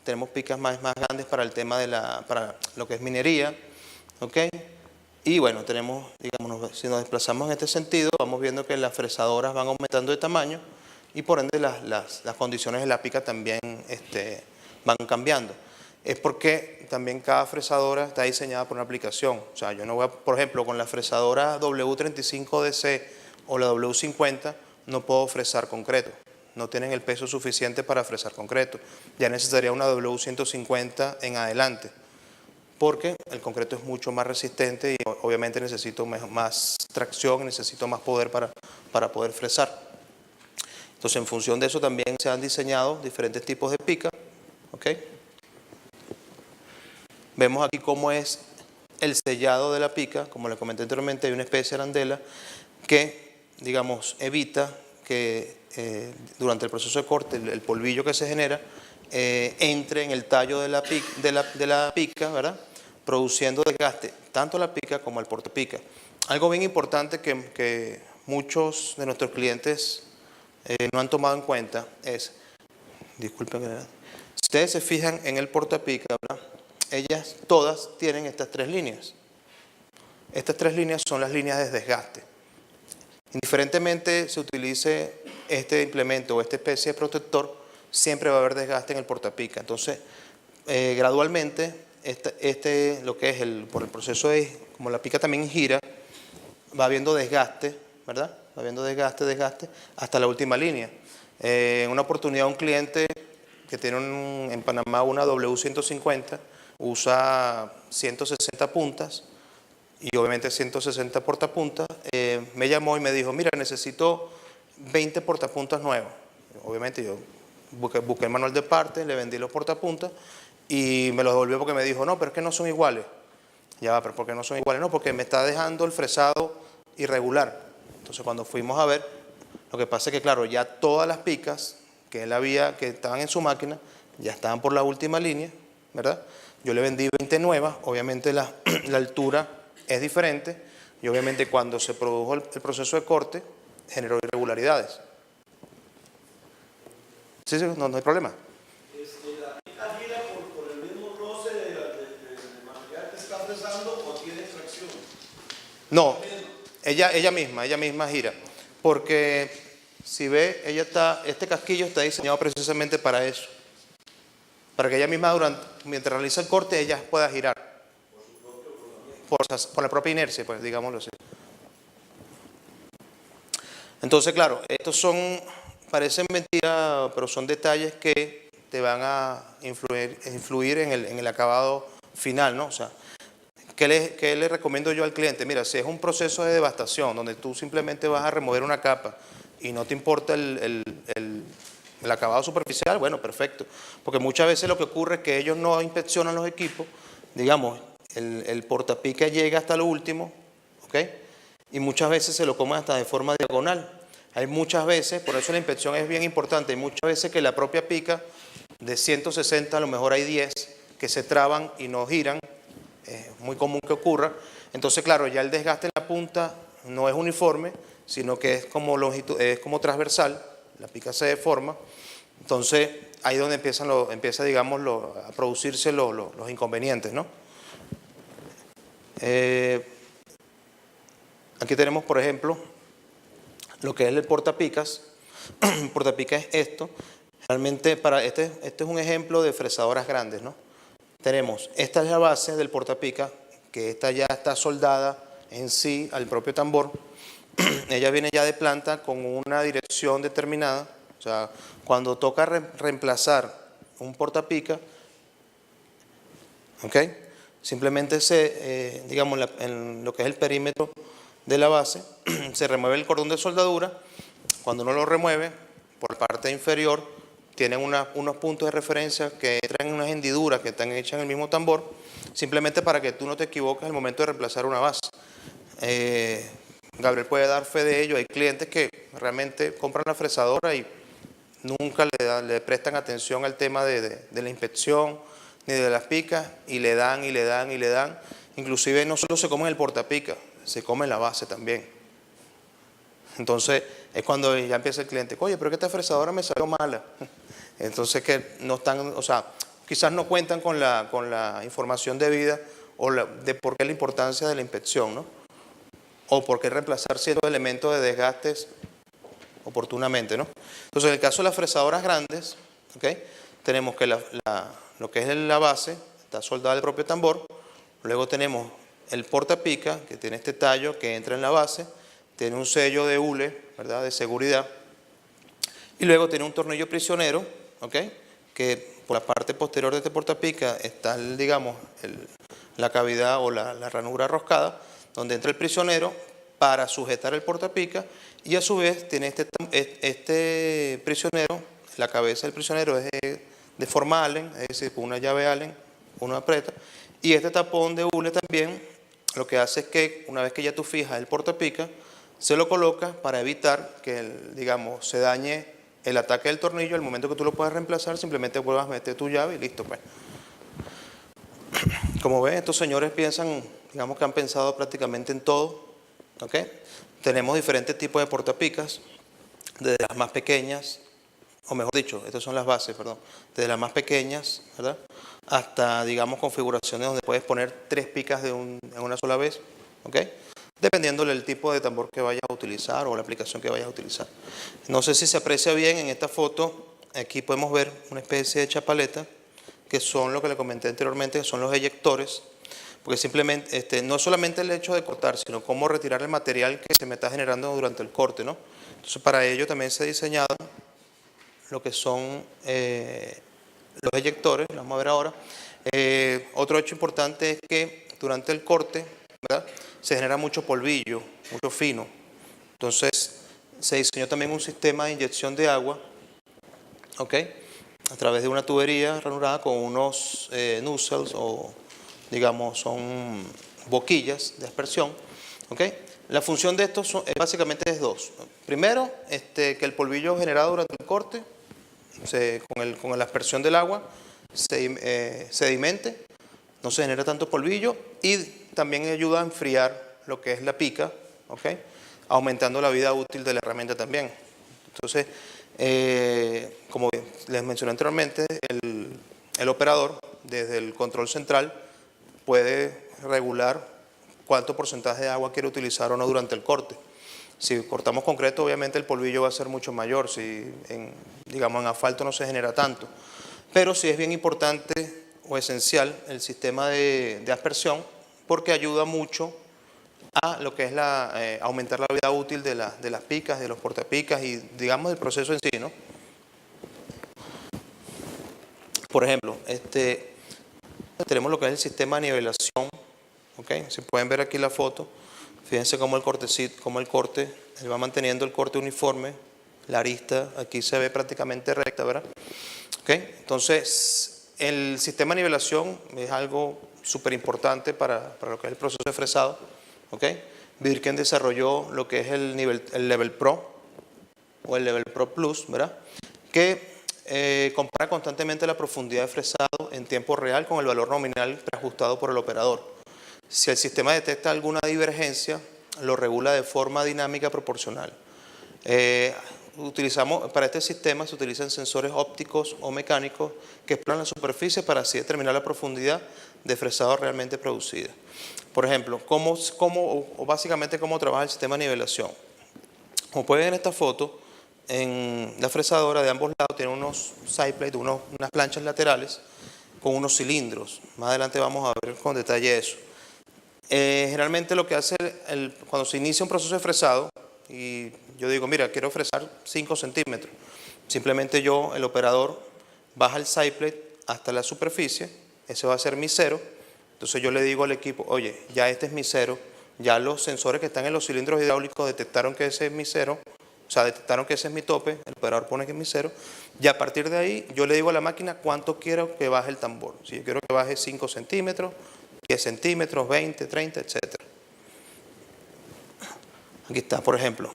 tenemos picas más grandes para el tema para lo que es minería, ¿ok? Y bueno, tenemos, digamos, si nos desplazamos en este sentido, vamos viendo que las fresadoras van aumentando de tamaño y por ende las condiciones de la pica también van cambiando. Es porque también cada fresadora está diseñada por una aplicación. O sea, yo no voy a, por ejemplo, con la fresadora W35DC o la W50 no puedo fresar concreto. No tienen el peso suficiente para fresar concreto. Ya necesitaría una W150 en adelante, porque el concreto es mucho más resistente y obviamente necesito más tracción, necesito más poder para poder fresar. Entonces, en función de eso también se han diseñado diferentes tipos de pica. ¿Okay? Vemos aquí cómo es el sellado de la pica. Como les comenté anteriormente, hay una especie de arandela que, digamos, evita que durante el proceso de corte el polvillo que se genera entre en el tallo de la pica, ¿verdad? Produciendo desgaste tanto a la pica como al portapica. Algo bien importante que muchos de nuestros clientes no han tomado en cuenta es, disculpen, ¿verdad? Si ustedes se fijan en el portapica, ¿verdad? Ellas todas tienen estas 3 líneas. Estas 3 líneas son las líneas de desgaste. Indiferentemente se utilice este implemento o esta especie de protector, siempre va a haber desgaste en el portapica. Entonces, gradualmente, lo que es por el proceso de, como la pica también gira, va habiendo desgaste, ¿verdad? Va habiendo desgaste, hasta la última línea. En una oportunidad, un cliente que tiene en Panamá una W150, usa 160 puntas, y obviamente 160 portapuntas, me llamó y me dijo, mira, necesito 20 portapuntas nuevos. Obviamente yo busqué el manual de parte, le vendí los portapuntas y me los devolvió porque me dijo, no, pero es que no son iguales. Ya va, pero ¿por qué no son iguales? No, porque me está dejando el fresado irregular. Entonces cuando fuimos a ver, lo que pasa es que claro, ya todas las picas que estaban en su máquina, ya estaban por la última línea, ¿verdad? Yo le vendí 20 nuevas, obviamente la altura es diferente y obviamente cuando se produjo el proceso de corte generó irregularidades. Sí, no hay problema. ¿La pica gira por el mismo roce del material que está fresando o tiene fracción? No, ella misma gira, porque si ve, este casquillo está diseñado precisamente para eso, para que ella misma mientras realiza el corte ella pueda girar. Por la propia inercia, pues, digámoslo así. Entonces, claro, estos parecen mentiras, pero son detalles que te van a influir en el acabado final, ¿no? O sea, ¿qué le recomiendo yo al cliente? Mira, si es un proceso de devastación, donde tú simplemente vas a remover una capa y no te importa el acabado superficial, bueno, perfecto. Porque muchas veces lo que ocurre es que ellos no inspeccionan los equipos, digamos, el portapica llega hasta lo último, ¿ok? Y muchas veces se lo comen hasta de forma diagonal. Hay muchas veces, por eso la inspección es bien importante, hay muchas veces que la propia pica de 160 a lo mejor hay 10 que se traban y no giran, es muy común que ocurra. Entonces, claro, ya el desgaste en la punta no es uniforme, sino que es como transversal, la pica se deforma. Entonces, ahí es donde empieza, digamos, a producirse los inconvenientes, ¿no? Aquí tenemos, por ejemplo, lo que es el portapicas. El portapicas es esto. Realmente este es un ejemplo de fresadoras grandes, ¿no? Tenemos, esta es la base del portapica, que esta ya está soldada en sí al propio tambor. Ella viene ya de planta con una dirección determinada. O sea, cuando toca reemplazar un portapica, ¿ok? Simplemente digamos, en lo que es el perímetro de la base, se remueve el cordón de soldadura. Cuando uno lo remueve, por la parte inferior, tienen unos puntos de referencia que entran en unas hendiduras que están hechas en el mismo tambor, simplemente para que tú no te equivoques al momento de reemplazar una base. Gabriel puede dar fe de ello. Hay clientes que realmente compran la fresadora y nunca le prestan atención al tema de la inspección ni de las picas, y le dan. Inclusive no solo se comen el portapica, se come la base también. Entonces es cuando ya empieza el cliente, oye, pero que esta fresadora me salió mala. Entonces que no están, o sea, quizás no cuentan con la información debida o de por qué la importancia de la inspección, ¿no? O por qué reemplazar ciertos elementos de desgastes oportunamente, ¿no? Entonces en el caso de las fresadoras grandes, ¿okay? Tenemos que lo que es la base está soldada al propio tambor. Luego tenemos el portapica, que tiene este tallo que entra en la base, tiene un sello de hule, ¿verdad?, de seguridad, y luego tiene un tornillo prisionero, ¿ok?, que por la parte posterior de este portapica está, digamos, la cavidad o la ranura roscada, donde entra el prisionero para sujetar el portapica, y a su vez tiene este prisionero, la cabeza del prisionero es de forma Allen, es decir, con una llave Allen uno aprieta, y este tapón de hule también lo que hace es que una vez que ya tú fijas el portapica, se lo coloca para evitar que, digamos, se dañe el ataque del tornillo, al momento que tú lo puedas reemplazar, simplemente vuelvas a meter tu llave y listo, pues. Como ven, estos señores piensan, digamos que han pensado prácticamente en todo, ¿ok? Tenemos diferentes tipos de portapicas, desde las más pequeñas, o mejor dicho, estas son las bases, perdón, desde las más pequeñas, ¿verdad?, hasta, digamos, configuraciones donde puedes poner 3 picas en una sola vez, ¿ok?, dependiendo del tipo de tambor que vayas a utilizar o la aplicación que vayas a utilizar. No sé si se aprecia bien en esta foto, aquí podemos ver una especie de chapaleta, que son lo que le comenté anteriormente, que son los eyectores, porque simplemente, no es solamente el hecho de cortar, sino cómo retirar el material que se me está generando durante el corte, ¿no? Entonces, para ello también se ha diseñado lo que son los eyectores, lo vamos a ver ahora. Otro hecho importante es que durante el corte, ¿verdad?, se genera mucho polvillo, mucho fino. Entonces, se diseñó también un sistema de inyección de agua, ¿ok?, a través de una tubería ranurada con unos nozzles o, digamos, son boquillas de aspersión, ¿ok? La función de estos básicamente es dos. Primero, que el polvillo generado durante el corte, con la aspersión del agua, sedimente, no se genera tanto polvillo, y también ayuda a enfriar lo que es la pica, ¿ok?, aumentando la vida útil de la herramienta también. Entonces, como les mencioné anteriormente, el operador desde el control central puede regular cuánto porcentaje de agua quiere utilizar o no durante el corte. Si cortamos concreto, obviamente el polvillo va a ser mucho mayor, si digamos en asfalto no se genera tanto. Pero sí es bien importante o esencial el sistema de aspersión, porque ayuda mucho a lo que es aumentar la vida útil de las picas, de los portapicas y, digamos, del proceso en sí, ¿no? Por ejemplo, tenemos lo que es el sistema de nivelación, ¿ok? Si pueden ver aquí la foto, fíjense cómo el corte, él va manteniendo el corte uniforme, la arista aquí se ve prácticamente recta, ¿verdad? ¿Ok? Entonces, el sistema de nivelación es algo súper importante para lo que es el proceso de fresado. ¿Ok? Birken desarrolló lo que es el Level Pro o el Level Pro Plus, ¿verdad?, que compara constantemente la profundidad de fresado en tiempo real con el valor nominal preajustado por el operador. Si el sistema detecta alguna divergencia, lo regula de forma dinámica proporcional. Para este sistema se utilizan sensores ópticos o mecánicos que exploran la superficie para así determinar la profundidad de fresado realmente producida. Por ejemplo, básicamente cómo trabaja el sistema de nivelación. Como pueden ver en esta foto, en la fresadora de ambos lados tiene unos side plates, unas planchas laterales con unos cilindros. Más adelante vamos a ver con detalle eso. Generalmente lo que hace cuando se inicia un proceso de fresado, y yo digo, mira, quiero fresar 5 centímetros, simplemente el operador, baja el side plate hasta la superficie, ese va a ser mi cero. Entonces yo le digo al equipo, oye, ya este es mi cero, ya los sensores que están en los cilindros hidráulicos detectaron que ese es mi cero, o sea, detectaron que ese es mi tope, el operador pone que es mi cero, y a partir de ahí yo le digo a la máquina cuánto quiero que baje el tambor. Si yo quiero que baje 5 centímetros, 10 centímetros, 20, 30, etc. Aquí está, por ejemplo.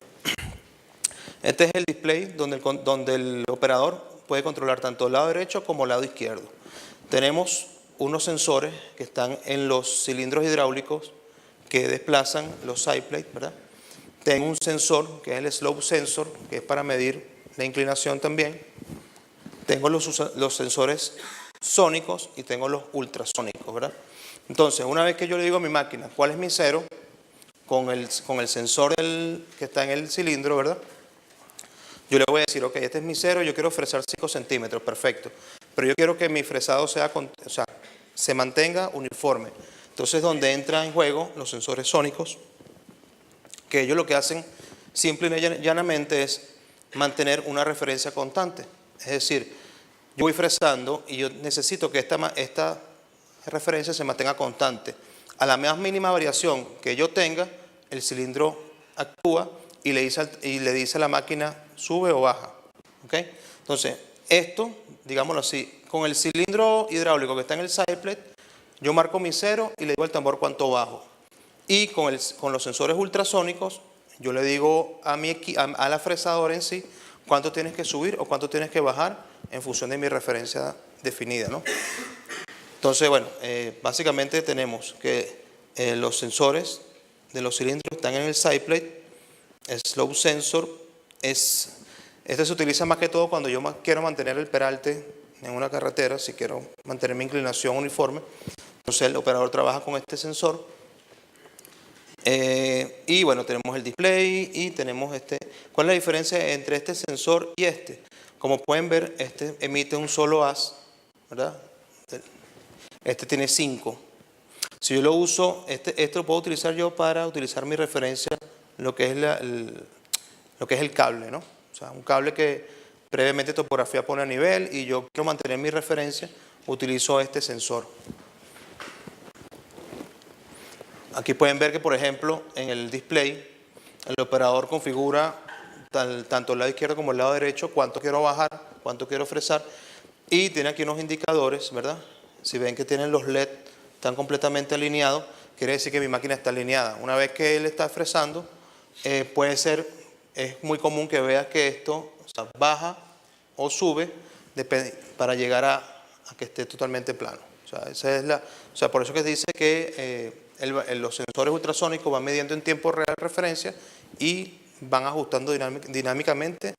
Este es el display donde el operador puede controlar tanto el lado derecho como el lado izquierdo. Tenemos unos sensores que están en los cilindros hidráulicos que desplazan los side plates, ¿verdad? Tengo un sensor que es el slope sensor, que es para medir la inclinación también. Tengo los sensores sónicos y tengo los ultrasónicos, ¿verdad? Entonces, una vez que yo le digo a mi máquina cuál es mi cero, con el sensor que está en el cilindro, ¿verdad?, yo le voy a decir, ok, este es mi cero, yo quiero fresar 5 centímetros, perfecto. Pero yo quiero que mi fresado se mantenga uniforme. Entonces, donde entran en juego los sensores sónicos, que ellos lo que hacen simple y llanamente es mantener una referencia constante. Es decir, yo voy fresando y yo necesito que esta referencia se mantenga constante. A la más mínima variación que yo tenga, el cilindro actúa y le dice a la máquina sube o baja. ¿Ok? Entonces, esto, digámoslo así, con el cilindro hidráulico que está en el side plate, yo marco mi cero y le digo al tambor cuánto bajo. Y con los sensores ultrasónicos, yo le digo a la fresadora en sí cuánto tienes que subir o cuánto tienes que bajar en función de mi referencia definida, ¿no? Entonces, bueno, básicamente tenemos que los sensores de los cilindros están en el side plate. Slope sensor este se utiliza más que todo cuando yo quiero mantener el peralte en una carretera, si quiero mantener mi inclinación uniforme. Entonces el operador trabaja con este sensor. Y bueno, tenemos el display y tenemos este. ¿Cuál es la diferencia entre este sensor y este? Como pueden ver, este emite un solo haz, ¿verdad? Este tiene 5. Si yo lo uso, esto lo puedo utilizar yo para utilizar mi referencia, lo que es el cable, ¿no? O sea, un cable que previamente topografía pone a nivel y yo quiero mantener mi referencia, utilizo este sensor. Aquí pueden ver que, por ejemplo, en el display, el operador configura tanto el lado izquierdo como el lado derecho, cuánto quiero bajar, cuánto quiero fresar, y tiene aquí unos indicadores, ¿verdad? Si ven que tienen los LED, están completamente alineados, quiere decir que mi máquina está alineada. Una vez que él está fresando, es muy común que veas que esto, o sea, baja o sube para llegar a que esté totalmente plano. O sea, por eso que dice que los sensores ultrasónicos van midiendo en tiempo real referencia y van ajustando dinámicamente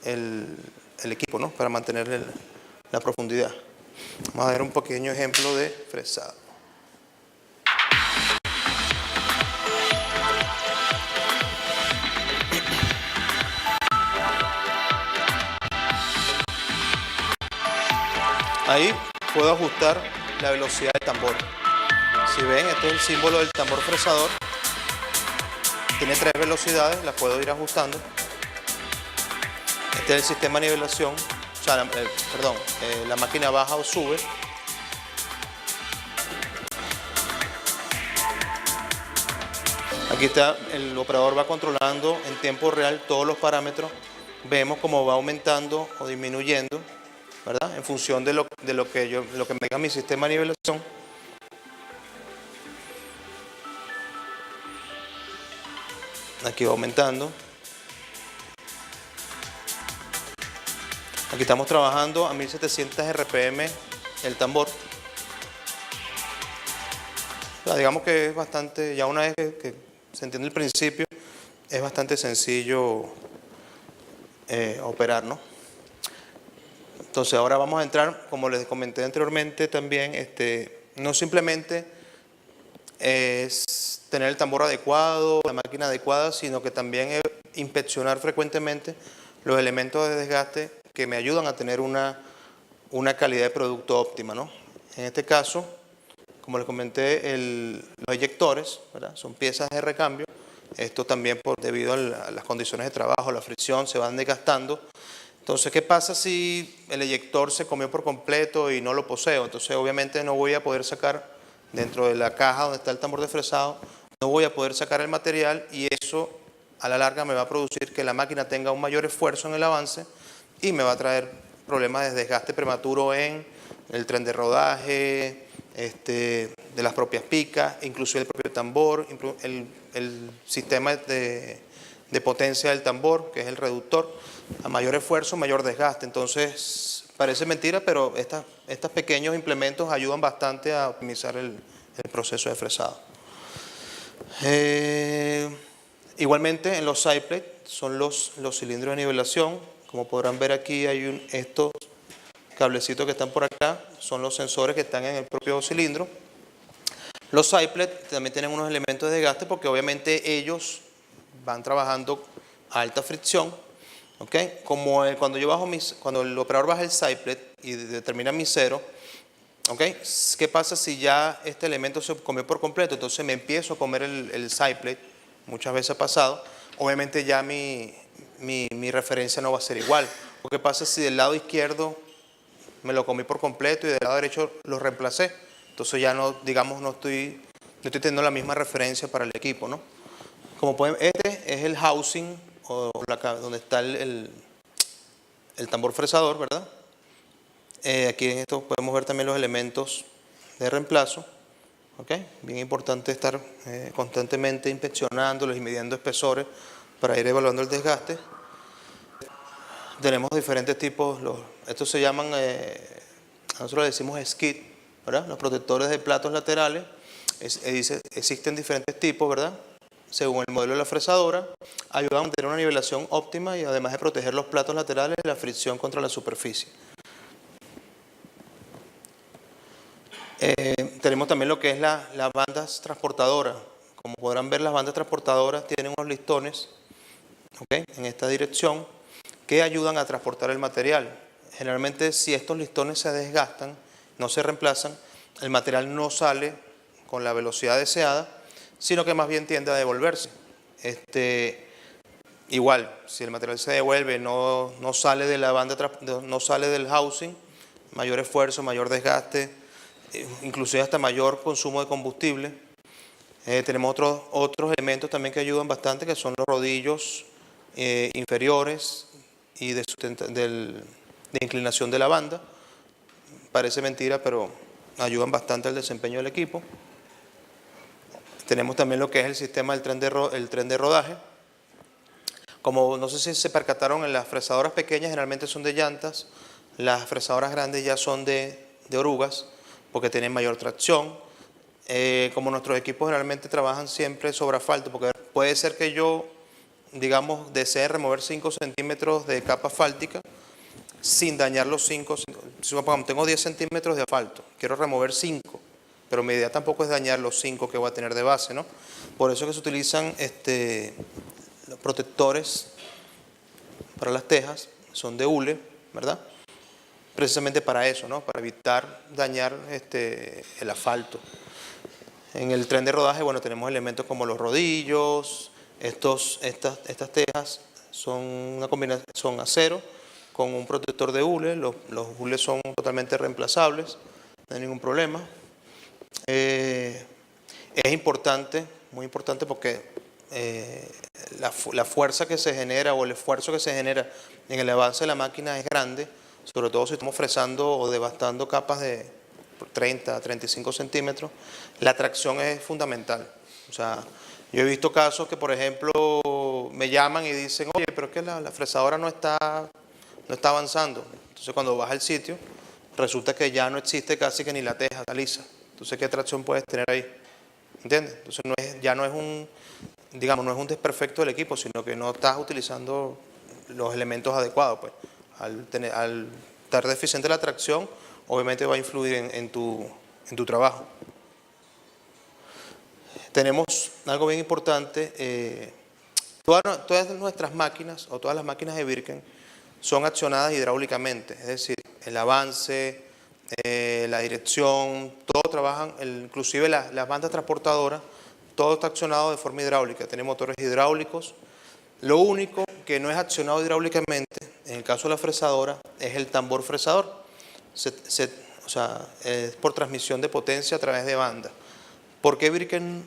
el equipo, ¿no? Para mantener la profundidad. Vamos a ver un pequeño ejemplo de fresado. Ahí puedo ajustar la velocidad del tambor. Si ven, este es el símbolo del tambor fresador. Tiene 3 velocidades, las puedo ir ajustando. Este es el sistema de nivelación. O sea, la máquina baja o sube. Aquí está, el operador va controlando en tiempo real todos los parámetros. Vemos cómo va aumentando o disminuyendo, ¿verdad? En función de lo que me diga mi sistema de nivelación. Aquí va aumentando. Aquí estamos trabajando a 1700 RPM el tambor. O sea, digamos que es bastante, ya una vez que se entiende el principio, es bastante sencillo operar, ¿no? Entonces ahora vamos a entrar, como les comenté anteriormente también, no simplemente es tener el tambor adecuado, la máquina adecuada, sino que también es inspeccionar frecuentemente los elementos de desgaste que me ayudan a tener una calidad de producto óptima, ¿no? En este caso, como les comenté, los eyectores, ¿verdad? Son piezas de recambio. Esto también debido a las condiciones de trabajo, la fricción, se van desgastando. Entonces, ¿qué pasa si el eyector se comió por completo y no lo poseo? Entonces, obviamente no voy a poder sacar dentro de la caja donde está el tambor de fresado, no voy a poder sacar el material y eso a la larga me va a producir que la máquina tenga un mayor esfuerzo en el avance y me va a traer problemas de desgaste prematuro en el tren de rodaje, de las propias picas, inclusive el propio tambor, el sistema de potencia del tambor, que es el reductor. A mayor esfuerzo, mayor desgaste. Entonces, parece mentira, pero estos pequeños implementos ayudan bastante a optimizar el proceso de fresado. Igualmente, en los side plate son los cilindros de nivelación. Como podrán ver aquí, hay estos cablecitos que están por acá, son los sensores que están en el propio cilindro. Los side plate también tienen unos elementos de desgaste porque obviamente ellos van trabajando a alta fricción. ¿Okay? Como cuando el operador baja el side plate y determina mi cero, ¿okay? ¿Qué pasa si ya este elemento se comió por completo? Entonces me empiezo a comer el side plate, muchas veces ha pasado. Obviamente ya mi referencia no va a ser igual. ¿O qué pasa si del lado izquierdo me lo comí por completo y del lado derecho lo reemplacé? Entonces ya no estoy teniendo la misma referencia para el equipo, ¿no? Como pueden, este es el housing donde está el tambor fresador, ¿verdad? Aquí en esto podemos ver también los elementos de reemplazo. ¿Okay? Bien importante estar constantemente inspeccionándolos y midiendo espesores para ir evaluando el desgaste. Tenemos diferentes tipos, estos se llaman, nosotros le decimos skid, ¿verdad? Los protectores de platos laterales, existen diferentes tipos, ¿verdad? Según el modelo de la fresadora, ayudan a mantener una nivelación óptima y además de proteger los platos laterales de la fricción contra la superficie. Tenemos también lo que es las bandas transportadoras. Como podrán ver, las bandas transportadoras tienen unos listones, ¿okay?, en esta dirección, que ayudan a transportar el material. Generalmente, si estos listones se desgastan, no se reemplazan, el material no sale con la velocidad deseada, sino que más bien tiende a devolverse. Igual, si el material se devuelve, no sale de la banda, no sale del housing, mayor esfuerzo, mayor desgaste, inclusive hasta mayor consumo de combustible. Tenemos otros elementos también que ayudan bastante, que son los rodillos inferiores y de inclinación de la banda. Parece mentira, pero ayudan bastante al desempeño del equipo. Tenemos también lo que es el sistema del tren de rodaje. Como no sé si se percataron, en las fresadoras pequeñas generalmente son de llantas, las fresadoras grandes ya son de orugas, porque tienen mayor tracción. Como nuestros equipos generalmente trabajan siempre sobre asfalto, porque puede ser que yo, digamos, desee remover 5 centímetros de capa asfáltica sin dañar los 5, supongamos, tengo 10 centímetros de asfalto, quiero remover 5, pero mi idea tampoco es dañar los 5 que voy a tener de base, ¿no? Por eso que se utilizan los protectores para las tejas, son de hule, ¿verdad? Precisamente para eso, ¿no? Para evitar dañar el asfalto. En el tren de rodaje, bueno, tenemos elementos como los rodillos, estas tejas son una combinación, son acero con un protector de hule, los hules son totalmente reemplazables, no hay ningún problema. Es importante, muy importante, porque la fuerza que se genera o el esfuerzo que se genera en el avance de la máquina es grande, sobre todo si estamos fresando o devastando capas de 30 a 35 centímetros, la tracción es fundamental. O sea, yo he visto casos que, por ejemplo, me llaman y dicen, oye, pero es que la fresadora no está avanzando. Entonces, cuando vas al sitio, resulta que ya no existe casi que ni la teja, está lisa. Entonces, ¿qué tracción puedes tener ahí? ¿Entiendes? Entonces, ya no es un, digamos, no es un desperfecto del equipo, sino que no estás utilizando los elementos adecuados. Pues, al estar deficiente la tracción, obviamente va a influir en tu trabajo. Tenemos algo bien importante, todas nuestras máquinas o todas las máquinas de Wirken son accionadas hidráulicamente, es decir, el avance, la dirección, todo trabajan, inclusive las bandas transportadoras, todo está accionado de forma hidráulica, tiene motores hidráulicos. Lo único que no es accionado hidráulicamente, en el caso de la fresadora, es el tambor fresador. O sea, es por transmisión de potencia a través de banda. ¿Por qué Wirken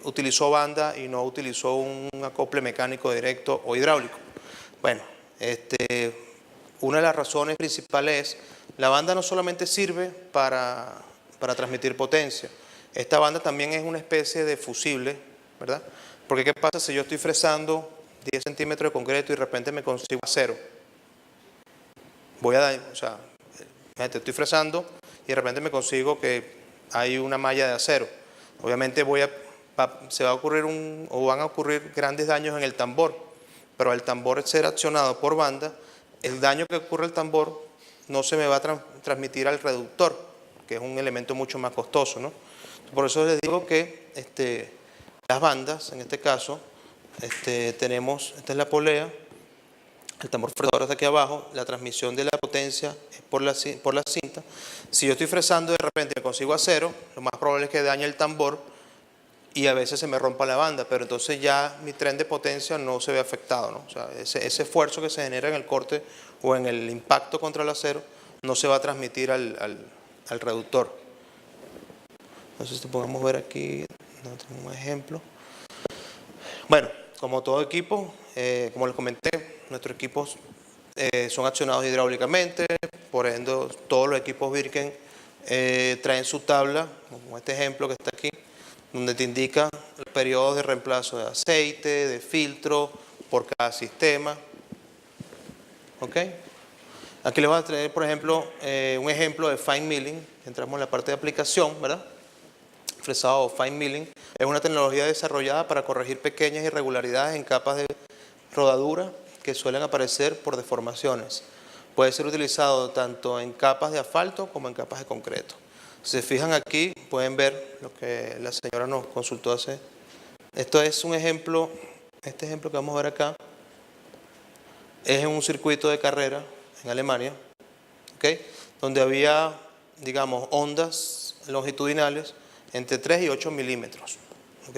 utilizó banda y no utilizó un acople mecánico directo o hidráulico? Bueno, una de las razones principales es, la banda no solamente sirve para transmitir potencia, esta banda también es una especie de fusible, ¿verdad? Porque ¿qué pasa si yo estoy fresando 10 centímetros de concreto y de repente me consigo acero? O sea, estoy fresando y de repente me consigo que hay una malla de acero. Obviamente se va a ocurrir o van a ocurrir grandes daños en el tambor, pero al tambor ser accionado por banda, el daño que ocurre al tambor no se me va a transmitir al reductor, que es un elemento mucho más costoso, ¿no? Por eso les digo que las bandas, en este caso, tenemos, esta es la polea, el tambor fresador está aquí abajo, la transmisión de la potencia es por la cinta. Si yo estoy fresando y de repente me consigo acero, lo más probable es que dañe el tambor y a veces se me rompa la banda, pero entonces ya mi tren de potencia no se ve afectado, ¿no? O sea, ese esfuerzo que se genera en el corte o en el impacto contra el acero no se va a transmitir al reductor. Entonces, podemos ver aquí, tengo un ejemplo. Bueno, como todo equipo, como les comenté, nuestros equipos son accionados hidráulicamente, por ende todos los equipos Wirken traen su tabla, como este ejemplo que está aquí, donde te indica los periodos de reemplazo de aceite, de filtro, por cada sistema. ¿ok? Aquí les voy a traer, por ejemplo, un ejemplo de fine milling. Entramos en la parte de aplicación, ¿verdad? Fresado o fine milling es una tecnología desarrollada para corregir pequeñas irregularidades en capas de rodadura que suelen aparecer por deformaciones. Puede ser utilizado tanto en capas de asfalto como en capas de concreto. Si se fijan aquí, pueden ver lo que la señora nos consultó hace. Esto es un ejemplo, este ejemplo que vamos a ver acá, es en un circuito de carrera en Alemania, ¿ok? Donde había, digamos, ondas longitudinales entre 3 y 8 milímetros, ¿ok?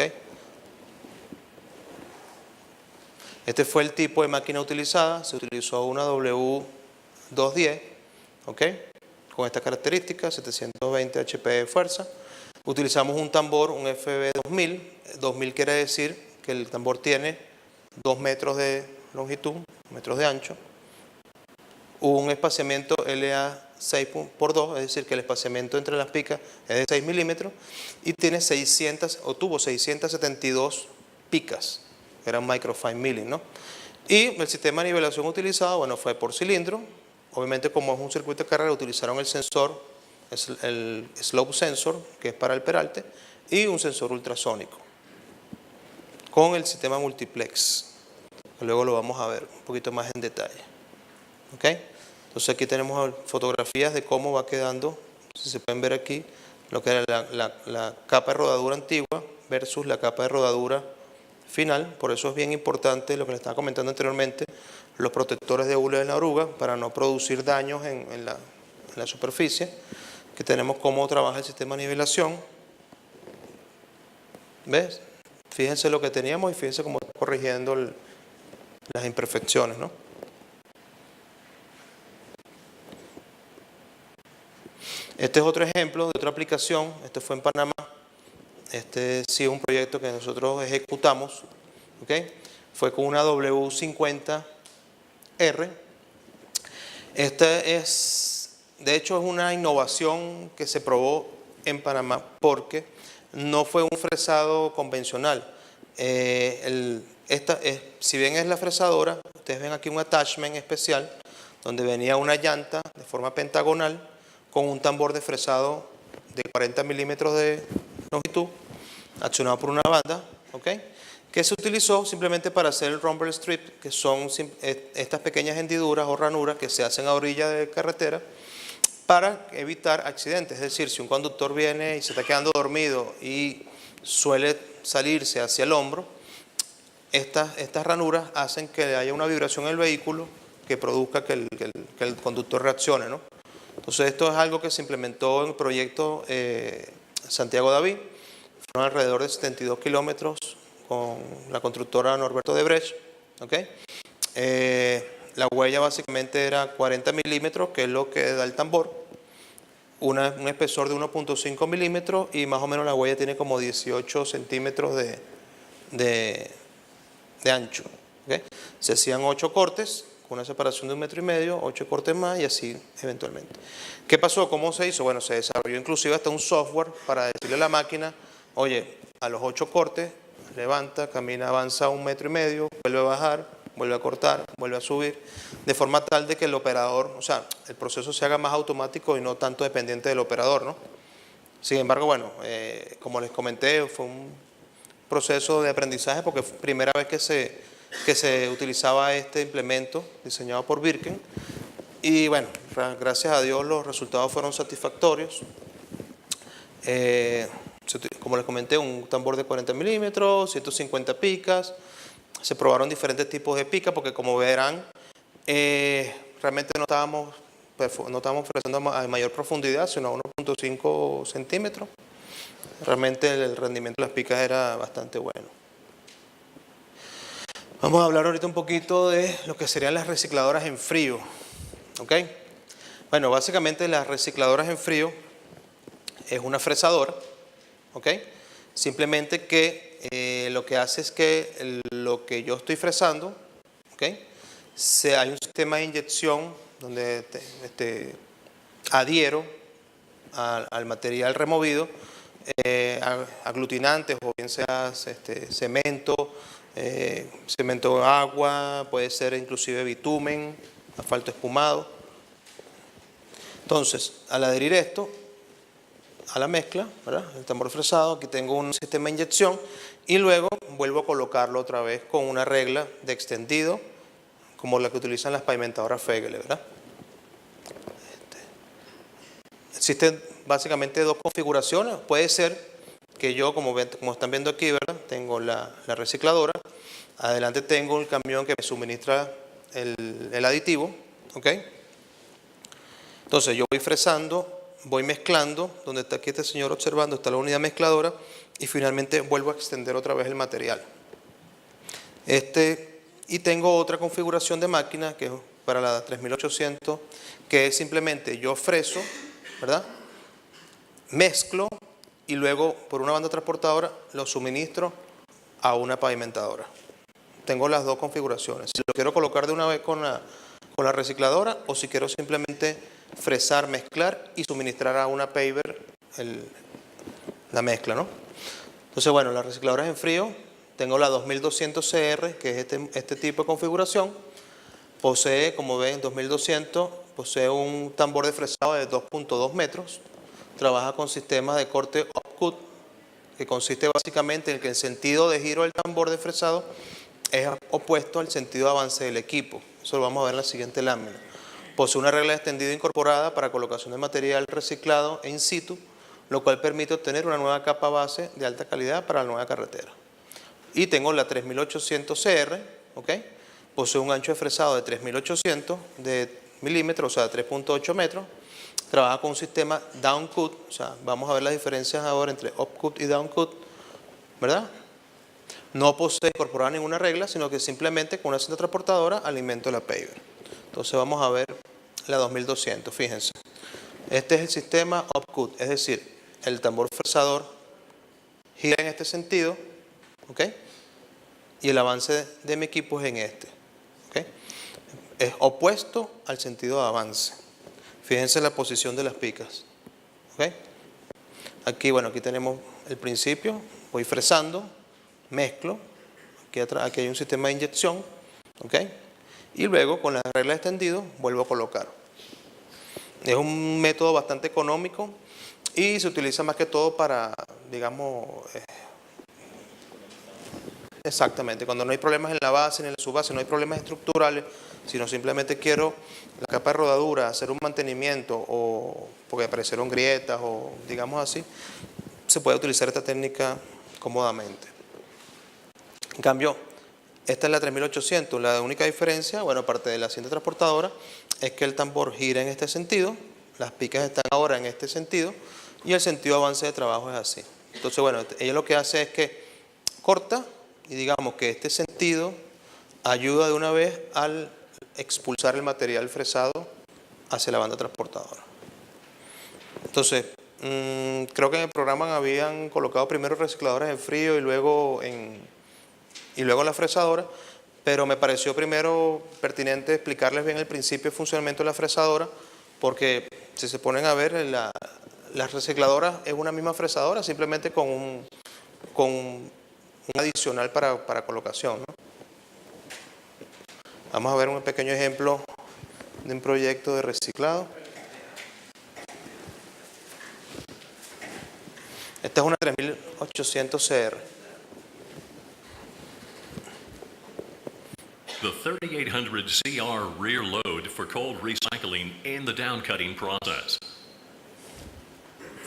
Este fue el tipo de máquina utilizada, se utilizó una W210, ¿ok? Con estas características, 720 HP de fuerza. Utilizamos un tambor, un FB 2000, 2000 quiere decir que el tambor tiene 2 metros de longitud, metros de ancho, un espaciamiento LA 6x2, es decir, que el espaciamiento entre las picas es de 6 milímetros y tiene 600, o tuvo 672 picas, era un microfine milling, ¿no? Y el sistema de nivelación utilizado, bueno, fue por cilindro. Obviamente, como es un circuito de carrera, utilizaron el sensor, el slope sensor, que es para el peralte, y un sensor ultrasónico, con el sistema multiplex. Luego lo vamos a ver un poquito más en detalle. ¿Ok? Entonces aquí tenemos fotografías de cómo va quedando, si se pueden ver aquí, lo que era la capa de rodadura antigua versus la capa de rodadura final. Por eso es bien importante lo que les estaba comentando anteriormente, los protectores de hule de la oruga para no producir daños en la superficie. Que tenemos cómo trabaja el sistema de nivelación. ¿Ves? Fíjense lo que teníamos y fíjense cómo está corrigiendo las imperfecciones, ¿no? Este es otro ejemplo de otra aplicación. Este fue en Panamá. Este sí es un proyecto que nosotros ejecutamos, ¿ok? Fue con una W50R. Este es, de hecho, es una innovación que se probó en Panamá porque no fue un fresado convencional. Si bien es la fresadora, ustedes ven aquí un attachment especial donde venía una llanta de forma pentagonal con un tambor de fresado de 40 milímetros de longitud, accionado por una banda, ¿ok? Que se utilizó simplemente para hacer el rumble strip, que son estas pequeñas hendiduras o ranuras que se hacen a orilla de carretera para evitar accidentes. Es decir, si un conductor viene y se está quedando dormido y suele salirse hacia el hombro, estas ranuras hacen que haya una vibración en el vehículo que produzca que el conductor reaccione, ¿no? Entonces esto es algo que se implementó en el proyecto Santiago David. Fueron alrededor de 72 kilómetros con la constructora Norberto de Brecht, ¿ok? La huella básicamente era 40 milímetros, que es lo que da el tambor, un espesor de 1.5 milímetros y más o menos la huella tiene como 18 centímetros de ancho, ¿ok? Se hacían 8 cortes, con una separación de 1,5 metros, 8 cortes más y así eventualmente. ¿Qué pasó? ¿Cómo se hizo? Bueno, se desarrolló inclusive hasta un software para decirle a la máquina, oye, a los 8 cortes, levanta, camina, avanza 1,5 metros, vuelve a bajar, vuelve a cortar, vuelve a subir, de forma tal de que el operador, o sea, el proceso se haga más automático y no tanto dependiente del operador, ¿no? Sin embargo, bueno, como les comenté, fue un proceso de aprendizaje porque fue la primera vez que se utilizaba este implemento diseñado por Birken y bueno, gracias a Dios los resultados fueron satisfactorios. Como les comenté, un tambor de 40 milímetros, 150 picas. Se probaron diferentes tipos de picas porque, como verán, realmente no estábamos fresando a mayor profundidad, sino a 1.5 centímetros. Realmente el rendimiento de las picas era bastante bueno. Vamos a hablar ahorita un poquito de lo que serían las recicladoras en frío. ¿Ok? Bueno, básicamente las recicladoras en frío es una fresadora. ¿Ok? Simplemente que lo que hace es que lo que yo estoy fresando, ¿ok? Hay un sistema de inyección donde adhiero al material removido aglutinantes o bien sea cemento, cemento agua, puede ser inclusive bitumen, asfalto espumado. Entonces, al adherir esto a la mezcla, ¿verdad?, el tambor fresado, aquí tengo un sistema de inyección y luego vuelvo a colocarlo otra vez con una regla de extendido como la que utilizan las pavimentadoras Fegele, ¿verdad? Existen básicamente dos configuraciones. Puede ser que yo, como están viendo aquí, ¿verdad?, tengo la recicladora, adelante tengo el camión que me suministra el aditivo, ¿ok? Entonces yo voy fresando, voy mezclando, donde está aquí este señor observando, está la unidad mezcladora, y finalmente vuelvo a extender otra vez el material. Y tengo otra configuración de máquina, que es para la 3800, que es simplemente yo freso, ¿verdad?, mezclo, y luego por una banda transportadora lo suministro a una pavimentadora. Tengo las dos configuraciones. Si lo quiero colocar de una vez con la recicladora, o si quiero simplemente fresar, mezclar y suministrar a una paver la mezcla, ¿no? Entonces, bueno, las recicladoras en frío, tengo la 2200 CR, que es este tipo de configuración. Posee, como ven, 2200, posee un tambor de fresado de 2.2 metros. Trabaja con sistemas de corte up-cut, que consiste básicamente en que el sentido de giro del tambor de fresado es opuesto al sentido de avance del equipo. Eso lo vamos a ver en la siguiente lámina. Posee una regla de extendido incorporada para colocación de material reciclado in situ, lo cual permite obtener una nueva capa base de alta calidad para la nueva carretera. Y tengo la 3800 CR, ¿ok? Posee un ancho de fresado de 3800 de milímetros, o sea, 3.8 metros. Trabaja con un sistema down cut, o sea, vamos a ver las diferencias ahora entre up cut y down cut, ¿verdad? No posee incorporada ninguna regla, sino que simplemente con una cinta transportadora alimento la paver. Entonces vamos a ver la 2200, fíjense. Este es el sistema up-cut, es decir, el tambor fresador gira en este sentido, ¿ok? Y el avance de mi equipo es en este, ¿ok? Es opuesto al sentido de avance. Fíjense la posición de las picas, ¿ok? Aquí, bueno, aquí tenemos el principio, voy fresando, mezclo, aquí hay un sistema de inyección, ¿ok? Y luego con la regla de extendido vuelvo a colocar. Es un método bastante económico y se utiliza más que todo para, digamos, exactamente, cuando no hay problemas en la base ni en la subbase, no hay problemas estructurales, sino simplemente quiero la capa de rodadura, hacer un mantenimiento o porque aparecieron grietas o digamos así, se puede utilizar esta técnica cómodamente. En cambio, esta es la 3800, la única diferencia, bueno, aparte de la cinta transportadora, es que el tambor gira en este sentido, las picas están ahora en este sentido y el sentido de avance de trabajo es así. Entonces, bueno, ella lo que hace es que corta y digamos que este sentido ayuda de una vez al expulsar el material fresado hacia la banda transportadora. Entonces, creo que en el programa habían colocado primero recicladoras en frío y luego la fresadora, pero me pareció primero pertinente explicarles bien el principio de funcionamiento de la fresadora, porque si se ponen a ver, las recicladoras es una misma fresadora, simplemente con un adicional para colocación, ¿no? Vamos a ver un pequeño ejemplo de un proyecto de reciclado. Esta es una 3800 CR. The 3800 CR rear load for cold recycling and the down cutting process.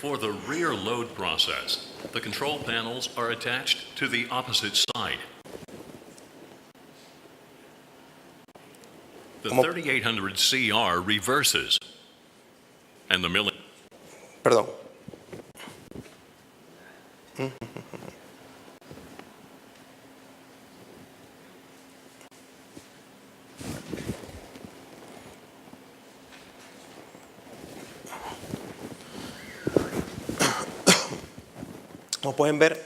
For the rear load process, the control panels are attached to the opposite side. The 3800 CR reverses, and the milling. Perdón. Como pueden ver,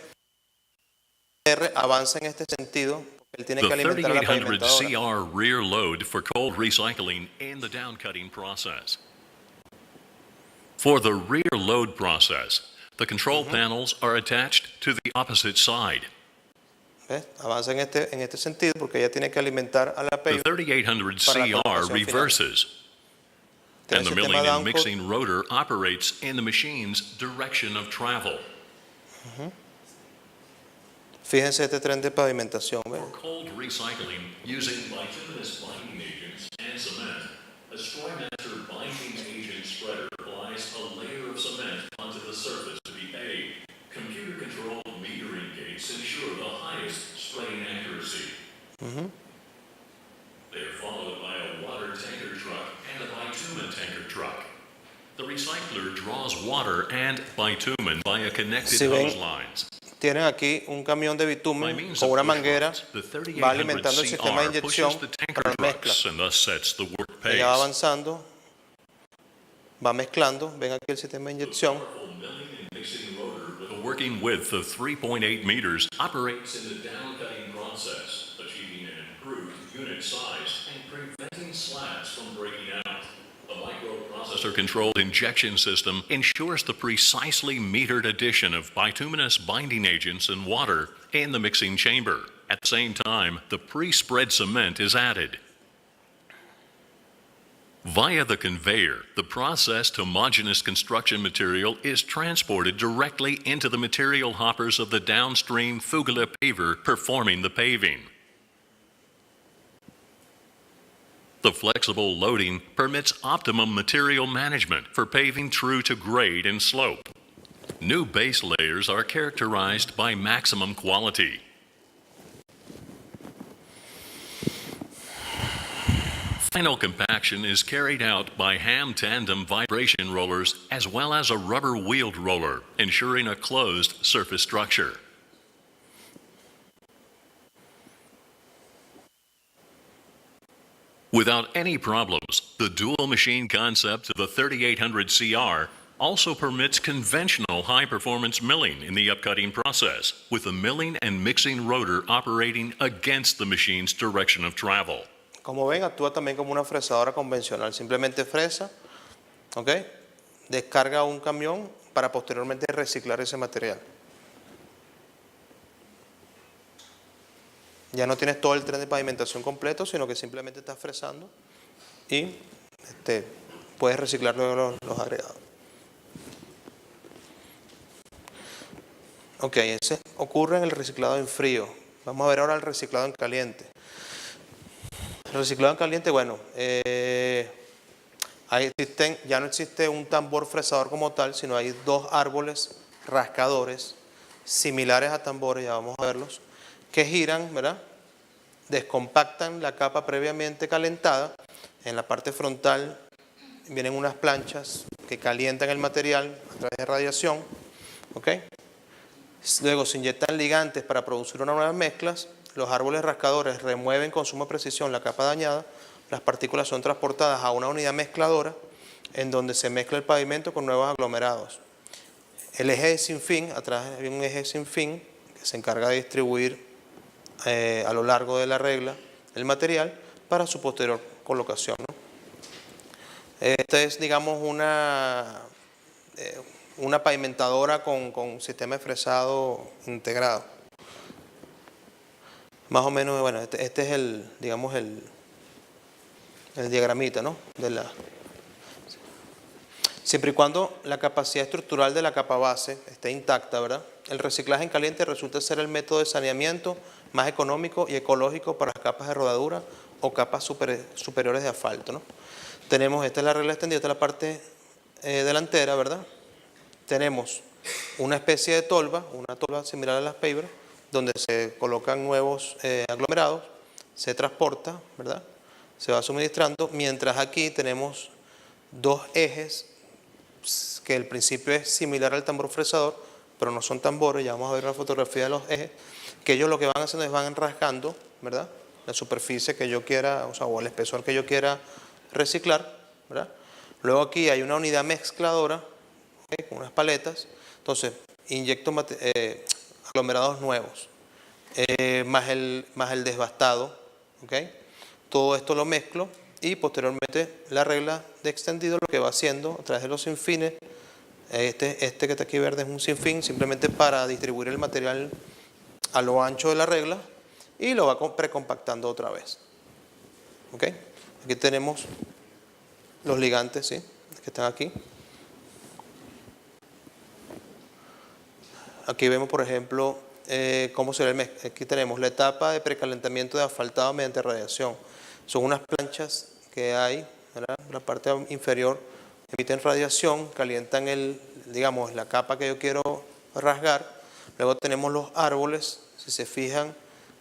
R avanza en este sentido, porque él tiene que The alimentar a la 3800 pavimentadora. CR rear load for cold recycling and the down cutting process. For the rear load process, the control panels are attached to the opposite side. ¿Ves? Avanza en este sentido porque ella tiene que alimentar a la The paver. 3800 para la CR colocación final. reverses, Tiene and the el sistema milling and downcoat. mixing rotor operates in the machine's direction of travel. Fíjense este tren de pavimentación. ¿ves? For cold recycling using bituminous binding agents and cement, a Struymaster binding agent spreader applies a layer of cement onto the surface to be paid. Computer-controlled metering gates ensure the highest spraying accuracy. They are followed by a water tanker truck and a bitumen tanker truck. The recycler draws water and bitumen via connected Si ven, hose lines. Tienen aquí un camión de By bitumen means con of una push manguera, rods, the va 3800 alimentando el sistema de CR inyección pushes the tanker para la mezcla. trucks and thus sets the work Ella va pace. avanzando, va mezclando, ven aquí el sistema de inyección, The working width of 3.8 meters operates in the down-cutting process, achieving an improved unit size and preventing slabs from breaking out. The microprocessor-controlled injection system ensures the precisely metered addition of bituminous binding agents and water in the mixing chamber. At the same time, the pre-spread cement is added. Via the conveyor, the processed homogeneous construction material is transported directly into the material hoppers of the downstream Fugale paver performing the paving. The flexible loading permits optimum material management for paving true to grade and slope. New base layers are characterized by maximum quality. Final compaction is carried out by ham tandem vibration rollers as well as a rubber wheeled roller, ensuring a closed surface structure. Without any problems, the dual machine concept of the 3800 CR also permits conventional high-performance milling in the upcutting process, with the milling and mixing rotor operating against the machine's direction of travel. como ven, actúa también como una fresadora convencional, simplemente fresa, ¿ok? Descarga un camión para posteriormente reciclar ese material. Ya no tienes todo el tren de pavimentación completo, sino que simplemente estás fresando y puedes reciclar luego los agregados. Ok, ese ocurre en el reciclado en frío. Vamos a ver ahora el reciclado en caliente. El reciclado en caliente, bueno, ya no existe un tambor fresador como tal, sino hay dos árboles rascadores similares a tambores, ya vamos a verlos, que giran, ¿verdad? Descompactan la capa previamente calentada. En la parte frontal vienen unas planchas que calientan el material a través de radiación, ¿ok? Luego se inyectan ligantes para producir unas nuevas mezclas. Los árboles rascadores remueven con suma precisión la capa dañada. Las partículas son transportadas a una unidad mezcladora en donde se mezcla el pavimento con nuevos aglomerados. El eje de sinfín, atrás hay un eje sin fin que se encarga de distribuir a lo largo de la regla el material para su posterior colocación, ¿no? Esta es, digamos, una pavimentadora con sistema de fresado integrado. Más o menos, bueno, este es el, digamos, el diagramita, ¿no? Siempre y cuando la capacidad estructural de la capa base esté intacta, ¿verdad? El reciclaje en caliente resulta ser el método de saneamiento más económico y ecológico para las capas de rodadura o capas superiores de asfalto, ¿no? Tenemos, esta es la regla extendida, esta es la parte delantera, ¿verdad? Tenemos una especie de tolva, una tolva similar a las paver, donde se colocan nuevos aglomerados, se transporta, ¿verdad? Se va suministrando, mientras aquí tenemos dos ejes que el principio es similar al tambor fresador, pero no son tambores. Ya vamos a ver la fotografía de los ejes, que ellos lo que van haciendo es van rasgando, ¿verdad? La superficie que yo quiera, o el espesor que yo quiera reciclar, ¿verdad? Luego aquí hay una unidad mezcladora, ¿okay? Con unas paletas, entonces inyecto aglomerados nuevos, más el desbastado, ¿ok? Todo esto lo mezclo y posteriormente la regla de extendido lo que va haciendo a través de los sinfines, este que está aquí verde es un sinfín simplemente para distribuir el material a lo ancho de la regla y lo va precompactando otra vez. ¿Ok? Aquí tenemos los ligantes, ¿sí?, que están aquí. Aquí vemos, por ejemplo, cómo se ve. Aquí tenemos la etapa de precalentamiento de asfaltado mediante radiación. Son unas planchas que hay, ¿verdad? La parte inferior emiten radiación, calientan digamos, la capa que yo quiero rasgar. Luego tenemos los árboles, si se fijan,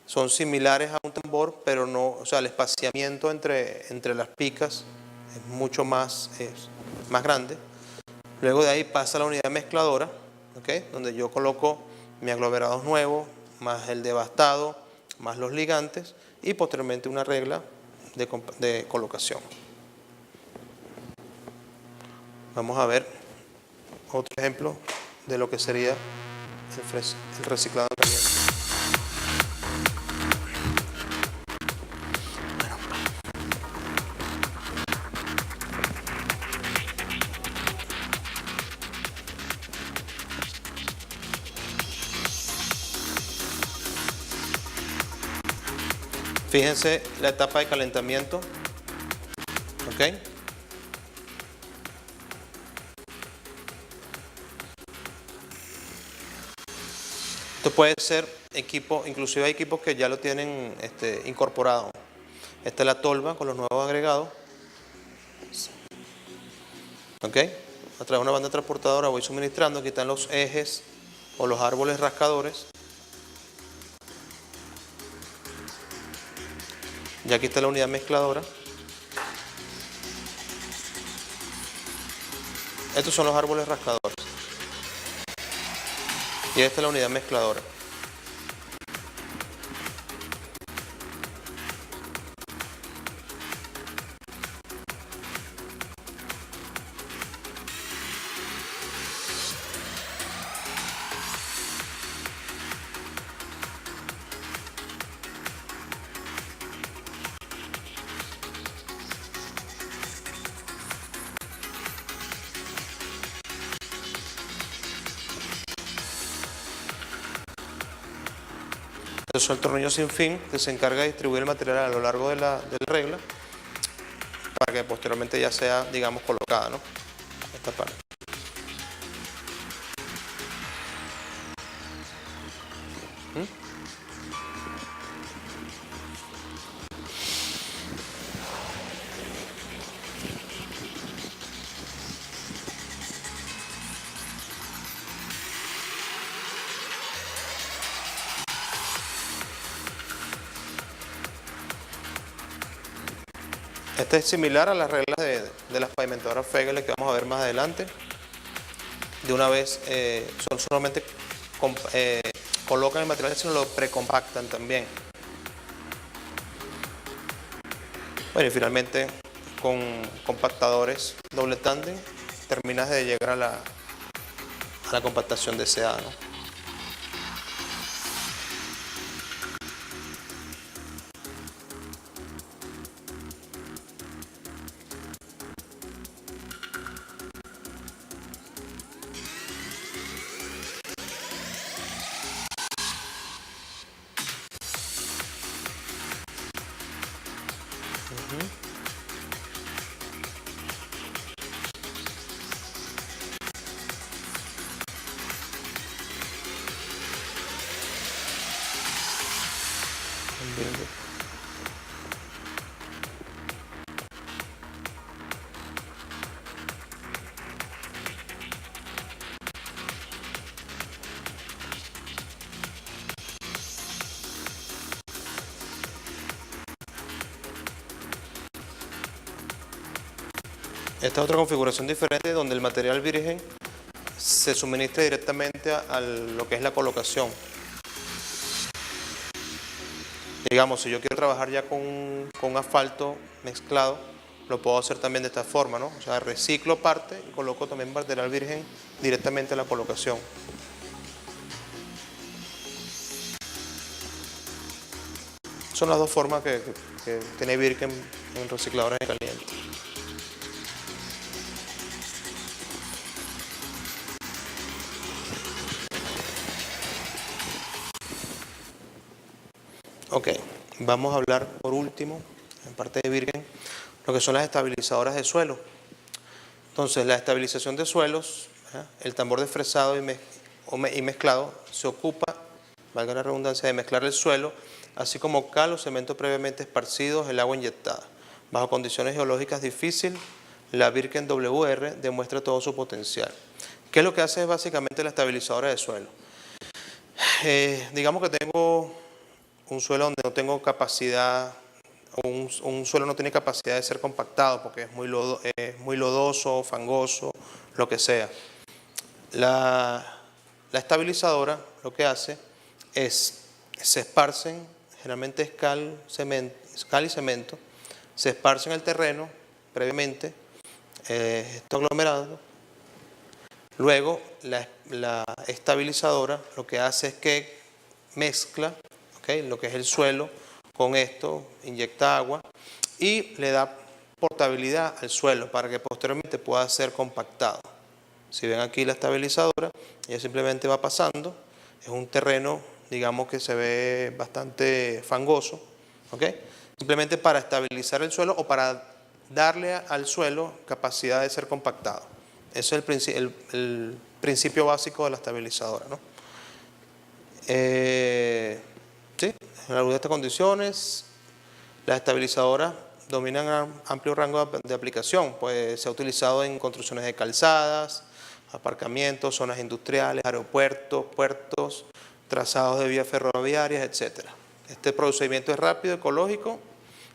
son similares a un tambor, pero no, o sea, el espaciamiento entre las picas es mucho más grande. Luego de ahí pasa la unidad mezcladora, ¿okay?, donde yo coloco mis aglomerados nuevos, más el devastado, más los ligantes, y posteriormente una regla de colocación. Vamos a ver otro ejemplo de lo que sería el reciclado caliente. Fíjense la etapa de calentamiento, ¿ok? Esto puede ser equipo, inclusive hay equipos que ya lo tienen incorporado. Esta es la tolva con los nuevos agregados, ¿ok? A través de una banda transportadora voy suministrando. Aquí están los ejes o los árboles rascadores. Y aquí está la unidad mezcladora. Estos son los árboles rascadores. Y esta es la unidad mezcladora. Estos son el tornillo sin fin que se encarga de distribuir el material a lo largo de la regla para que posteriormente ya sea, digamos, colocada, ¿no?, esta parte. Este es similar a las reglas de las pavimentadoras Fegele que vamos a ver más adelante. De una vez, solamente colocan el material, sino lo precompactan también. Bueno, y finalmente con compactadores doble tándem terminas de llegar a la compactación deseada, ¿no? Esta es otra configuración diferente donde el material virgen se suministra directamente a lo que es la colocación. Digamos, si yo quiero trabajar ya con asfalto mezclado, lo puedo hacer también de esta forma, ¿no? O sea, reciclo parte y coloco también material virgen directamente a la colocación. Son las dos formas que tiene Birken en recicladores de caliente. Ok, vamos a hablar por último, en parte de Virgen, lo que son las estabilizadoras de suelo. Entonces, la estabilización de suelos, el tambor de fresado y mezclado se ocupa, valga la redundancia, de mezclar el suelo, así como cal o cemento previamente esparcidos, el agua inyectada. Bajo condiciones geológicas difíciles, la Birken WR demuestra todo su potencial. ¿Qué es lo que hace? Es básicamente la estabilizadora de suelo. Digamos que tengo un suelo donde no tengo capacidad, un suelo no tiene capacidad de ser compactado porque es muy lodoso, fangoso, lo que sea. La estabilizadora lo que hace es, se esparcen, generalmente es cal y cemento, se esparce en el terreno previamente, esto aglomerado. Luego la estabilizadora lo que hace es que mezcla, lo que es el suelo con esto, inyecta agua y le da portabilidad al suelo para que posteriormente pueda ser compactado. Si ven aquí la estabilizadora, ella simplemente va pasando, es un terreno, digamos que se ve bastante fangoso, simplemente para estabilizar el suelo o para darle al suelo capacidad de ser compactado. Ese es el principio básico de la estabilizadora, ¿no? Sí, en algunas de estas condiciones, las estabilizadoras dominan un amplio rango de aplicación, pues se ha utilizado en construcciones de calzadas, aparcamientos, zonas industriales, aeropuertos, puertos, trazados de vías ferroviarias, etc. Este procedimiento es rápido, ecológico,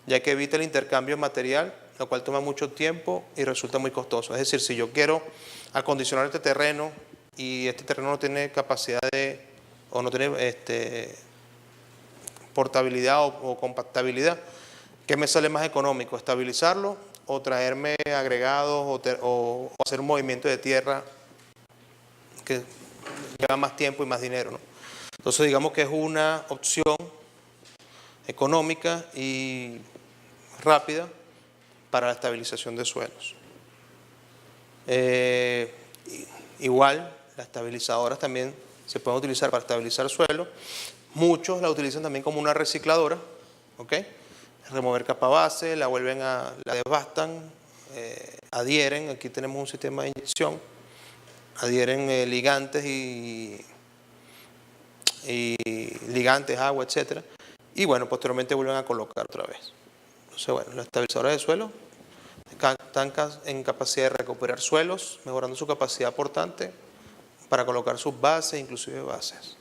ya que evita el intercambio de material, lo cual toma mucho tiempo y resulta muy costoso. Es decir, si yo quiero acondicionar este terreno y este terreno no tiene capacidad o no tiene portabilidad o compactabilidad, ¿qué me sale más económico? ¿Estabilizarlo o traerme agregados o hacer un movimiento de tierra que lleva más tiempo y más dinero, ¿no? Entonces digamos que es una opción económica y rápida para la estabilización de suelos. Igual, las estabilizadoras también se pueden utilizar para estabilizar suelo. Muchos la utilizan también como una recicladora, remover capa base, la devastan, adhieren, aquí tenemos un sistema de inyección, adhieren ligantes ligantes, agua, etcétera, y bueno, posteriormente vuelven a colocar otra vez. Entonces, bueno, las estabilizadoras de suelo están en capacidad de recuperar suelos, mejorando su capacidad portante para colocar sus bases, inclusive bases.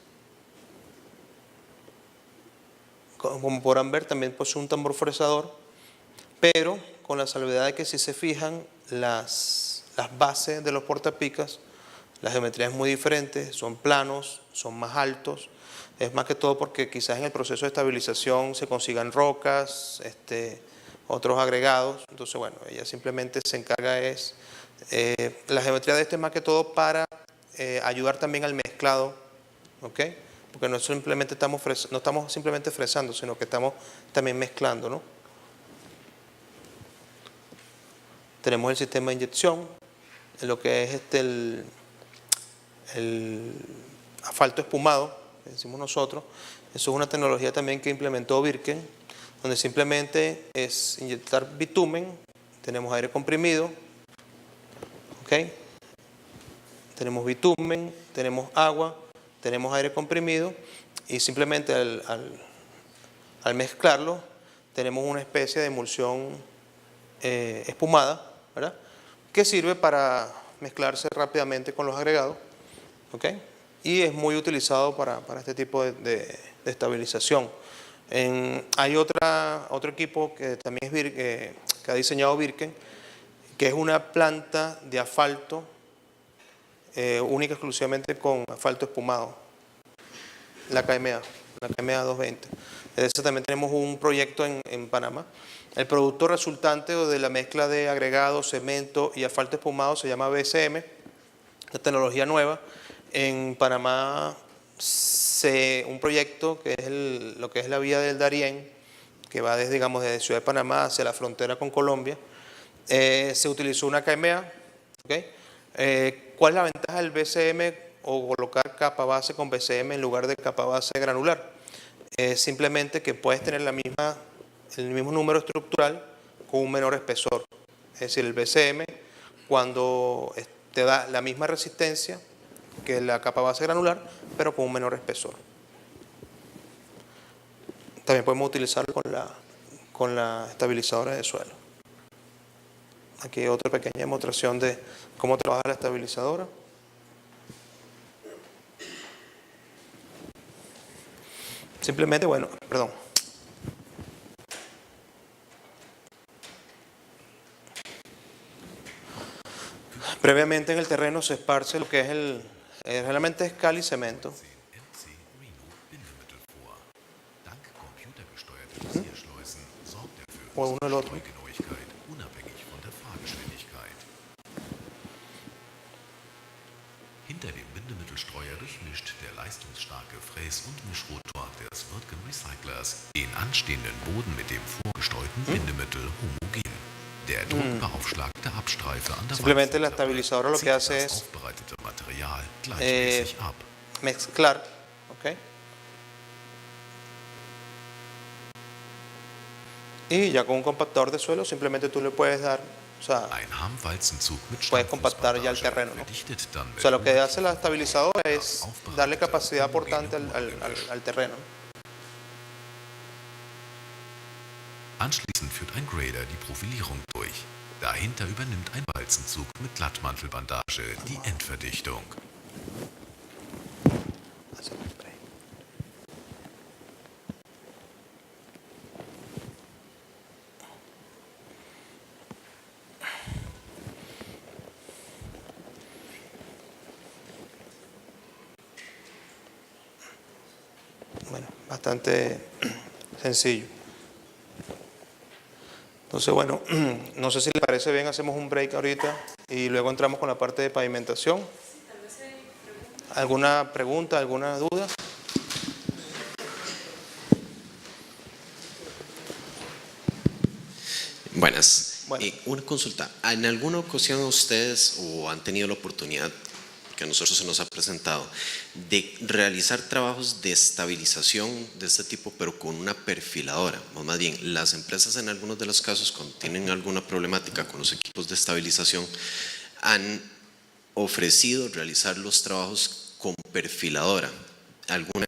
Como podrán ver, también posee un tambor fresador, pero con la salvedad de que si se fijan, las bases de los portapicas, la geometría es muy diferente, son planos, son más altos, es más que todo porque quizás en el proceso de estabilización se consigan rocas, otros agregados. Entonces, bueno, ella simplemente se encarga la geometría de este es más que todo para ayudar también al mezclado, porque no simplemente no estamos simplemente fresando, sino que estamos también mezclando, ¿no? Tenemos el sistema de inyección, en lo que es el asfalto espumado, que decimos nosotros. Eso es una tecnología también que implementó Birken, donde simplemente es inyectar bitumen, tenemos aire comprimido, tenemos bitumen, tenemos agua, tenemos aire comprimido y simplemente al mezclarlo tenemos una especie de emulsión espumada, ¿verdad?, que sirve para mezclarse rápidamente con los agregados, y es muy utilizado para este tipo de estabilización. Hay otro equipo que también es que ha diseñado Birken, que es una planta de asfalto única exclusivamente con asfalto espumado, la KMA 220. De eso también tenemos un proyecto en Panamá. El producto resultante de la mezcla de agregados, cemento y asfalto espumado se llama BCM, una tecnología nueva. En Panamá, un proyecto que es lo que es la vía del Darién, que va desde Ciudad de Panamá hacia la frontera con Colombia, se utilizó una KMA. ¿Cuál es la ventaja del BCM o colocar capa base con BCM en lugar de capa base granular? es simplemente que puedes tener el mismo número estructural con un menor espesor. Es decir, el BCM, cuando te da la misma resistencia que la capa base granular, pero con un menor espesor. También podemos utilizarlo con la estabilizadora de suelo. Aquí hay otra pequeña demostración de cómo trabaja la estabilizadora. Simplemente, bueno, perdón. Previamente en el terreno se esparce lo que es realmente es cal y cemento. O uno el otro. Hinter dem Bindemittelstreuer durchmischt der leistungsstarke Fräs- und Mischrotor des Wirtgen Recyclers den anstehenden Boden mit dem vorgestreuten Bindemittel homogen. Der druckbeaufschlagte Abstreife an der Simplemente la Wandseite estabilizadora lo que zieht hace das es aufbereitete Material gleichmäßig ab. mezclar, ¿ok? Y ya con un compactador de suelo simplemente tú le puedes dar, o sea, Ein Harmwalzenzug mit puedes compactar ya el Stampfußbandage terreno, ¿no? verdichtet dann O mit sea, lo que Hut hace la estabilizadora es darle capacidad portante al terreno. Anschließend führt ein Grader die Profilierung durch. Dahinter übernimmt ein Walzenzug mit Glattmantelbandage die Endverdichtung. Bueno, bastante sencillo. Entonces, bueno, no sé si les parece bien, hacemos un break ahorita y luego entramos con la parte de pavimentación. ¿Alguna pregunta, alguna duda? Buenas. Bueno. Una consulta. ¿En alguna ocasión ustedes o han tenido la oportunidad, que a nosotros se nos ha presentado, de realizar trabajos de estabilización de este tipo, pero con una perfiladora? O más bien, las empresas en algunos de los casos, cuando tienen alguna problemática con los equipos de estabilización, han ofrecido realizar los trabajos con perfiladora.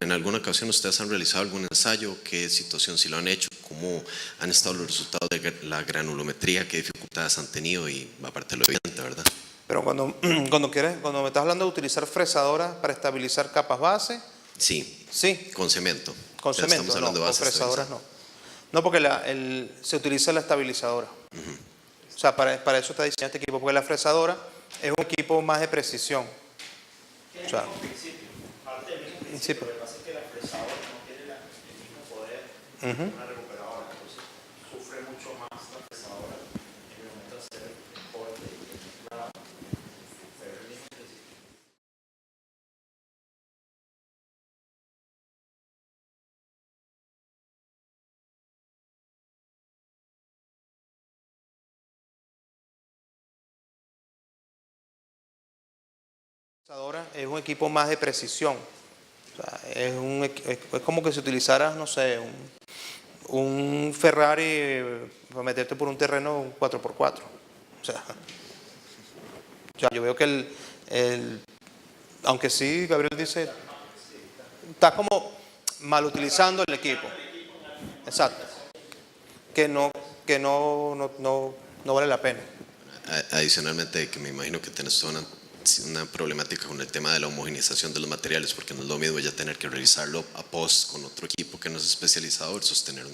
¿En alguna ocasión ustedes han realizado algún ensayo? ¿Qué situación si lo han hecho? ¿Cómo han estado los resultados de la granulometría? ¿Qué dificultades han tenido? Y aparte lo evidente, ¿verdad? Pero cuando me estás hablando de utilizar fresadoras para estabilizar capas base, Sí, sí, con cemento. con Ya cemento, estamos no, hablando de con bases fresadoras estabilizadas. no. No, porque se utiliza la estabilizadora. O sea, para eso está diseñado este equipo, porque la fresadora es un equipo más de precisión. O sea, principio. Lo que pasa es que la fresadora no tiene el mismo poder que una recuperadora, entonces sufre mucho más la fresadora en el momento de hacer el corte y la mismo principio. Fresadora es un equipo más de precisión. O sea, es como que si utilizaras, no sé, un Ferrari para meterte por un terreno 4x4. O sea, yo veo que aunque sí, Gabriel dice, está como mal utilizando el equipo. Exacto. Que no vale la pena. Adicionalmente, que me imagino que tenés una problemática con el tema de la homogeneización de los materiales, porque no es lo mismo ya tener que realizarlo a post con otro equipo que no es especializado versus tener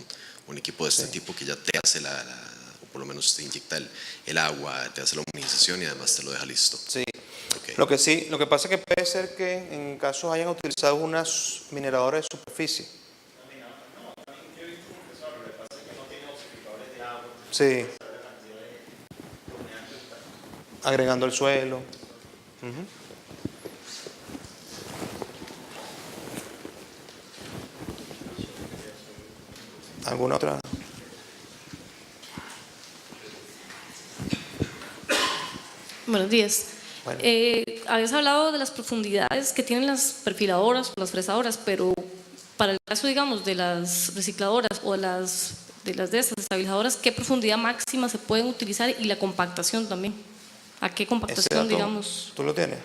un equipo de este tipo que ya te hace o por lo menos te inyecta el agua, te hace la homogenización y además te lo deja listo. Sí. Okay. Lo que pasa es que puede ser que en casos hayan utilizado unas mineradoras de superficie. Sí. Agregando el suelo. ¿Alguna otra? Buenos días. Bueno. Habías hablado de las profundidades que tienen las perfiladoras o las fresadoras, pero para el caso, digamos, de las recicladoras o de estas estabilizadoras, ¿qué profundidad máxima se pueden utilizar y la compactación también? ¿A qué Ese compactación, dato, digamos? ¿tú lo tienes?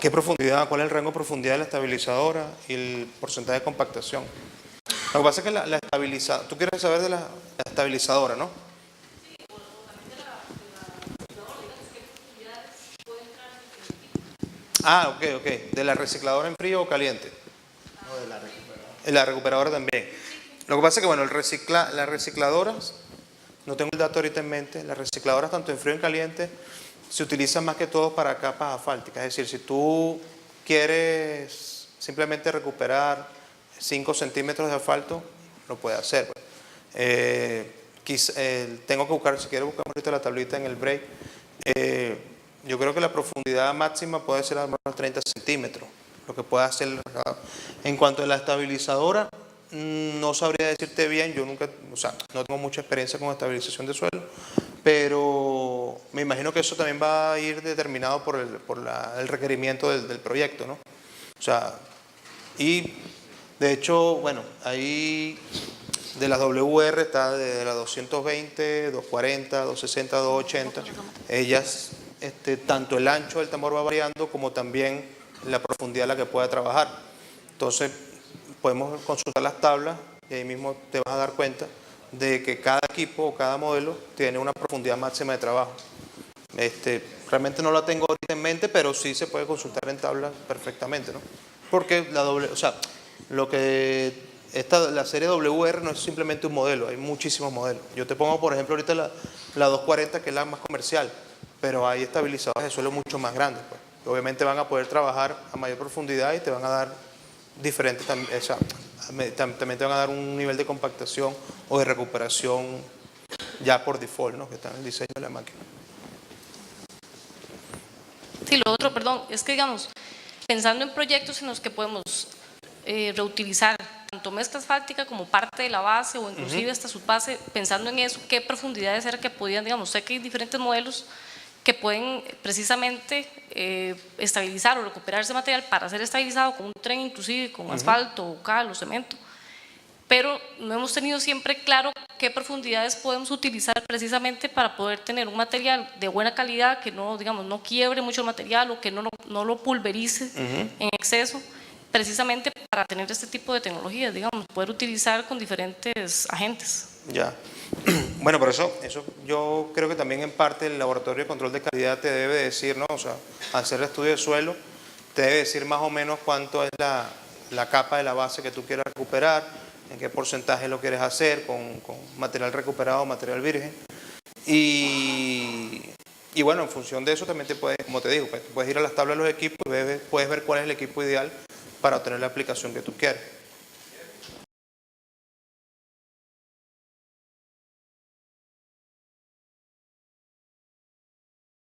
¿Qué profundidad? ¿Cuál es el rango de profundidad de la estabilizadora y el porcentaje de compactación? Lo que pasa es que la estabilizadora, tú quieres saber de la estabilizadora, ¿no? Ah, ok, ok. ¿De la recicladora en frío o caliente? No, de la recuperadora. La recuperadora también. Lo que pasa es que, bueno, las recicladoras, no tengo el dato ahorita en mente, las recicladoras tanto en frío y en caliente se utilizan más que todo para capas asfálticas. Es decir, si tú quieres simplemente recuperar 5 centímetros de asfalto, lo puedes hacer. Tengo que buscar, si quieres buscar ahorita la tablita en el break. Yo creo que la profundidad máxima puede ser al menos 30 centímetros, lo que puede hacer. En cuanto a la estabilizadora, no sabría decirte bien, yo nunca, o sea, no tengo mucha experiencia con estabilización de suelo, pero me imagino que eso también va a ir determinado por el requerimiento del proyecto, ¿no? O sea, y de hecho, bueno, ahí de las WR está de las 220, 240, 260, 280, ellas, tanto el ancho del tambor va variando como también la profundidad a la que pueda trabajar. Entonces, podemos consultar las tablas y ahí mismo te vas a dar cuenta de que cada equipo o cada modelo tiene una profundidad máxima de trabajo. Realmente no la tengo ahorita en mente, pero sí se puede consultar en tablas perfectamente, ¿no? Porque la serie WR no es simplemente un modelo, hay muchísimos modelos. Yo te pongo, por ejemplo, ahorita la 240, que es la más comercial, pero hay estabilizadores de suelo mucho más grandes, pues. Obviamente van a poder trabajar a mayor profundidad y te van a dar diferentes, también te van a dar un nivel de compactación o de recuperación ya por default, ¿no? Que está en el diseño de la máquina. Sí, lo otro, perdón, es que digamos, pensando en proyectos en los que podemos reutilizar tanto mezcla asfáltica como parte de la base o inclusive hasta su base, pensando en eso, ¿qué profundidades era que podían, digamos, sé que hay diferentes modelos que pueden precisamente estabilizar o recuperar ese material para ser estabilizado con un tren, inclusive con asfalto o cal o cemento, pero no hemos tenido siempre claro qué profundidades podemos utilizar precisamente para poder tener un material de buena calidad que no, digamos, no quiebre mucho el material o que no lo pulverice en exceso, precisamente para tener este tipo de tecnologías, digamos, poder utilizar con diferentes agentes. Ya. Bueno, por eso yo creo que también en parte el laboratorio de control de calidad te debe decir, ¿no? O sea, al hacer el estudio de suelo, te debe decir más o menos cuánto es la capa de la base que tú quieras recuperar, en qué porcentaje lo quieres hacer, con material recuperado o material virgen. Y bueno, en función de eso también te puedes, como te digo, puedes ir a las tablas de los equipos y puedes ver cuál es el equipo ideal para obtener la aplicación que tú quieres.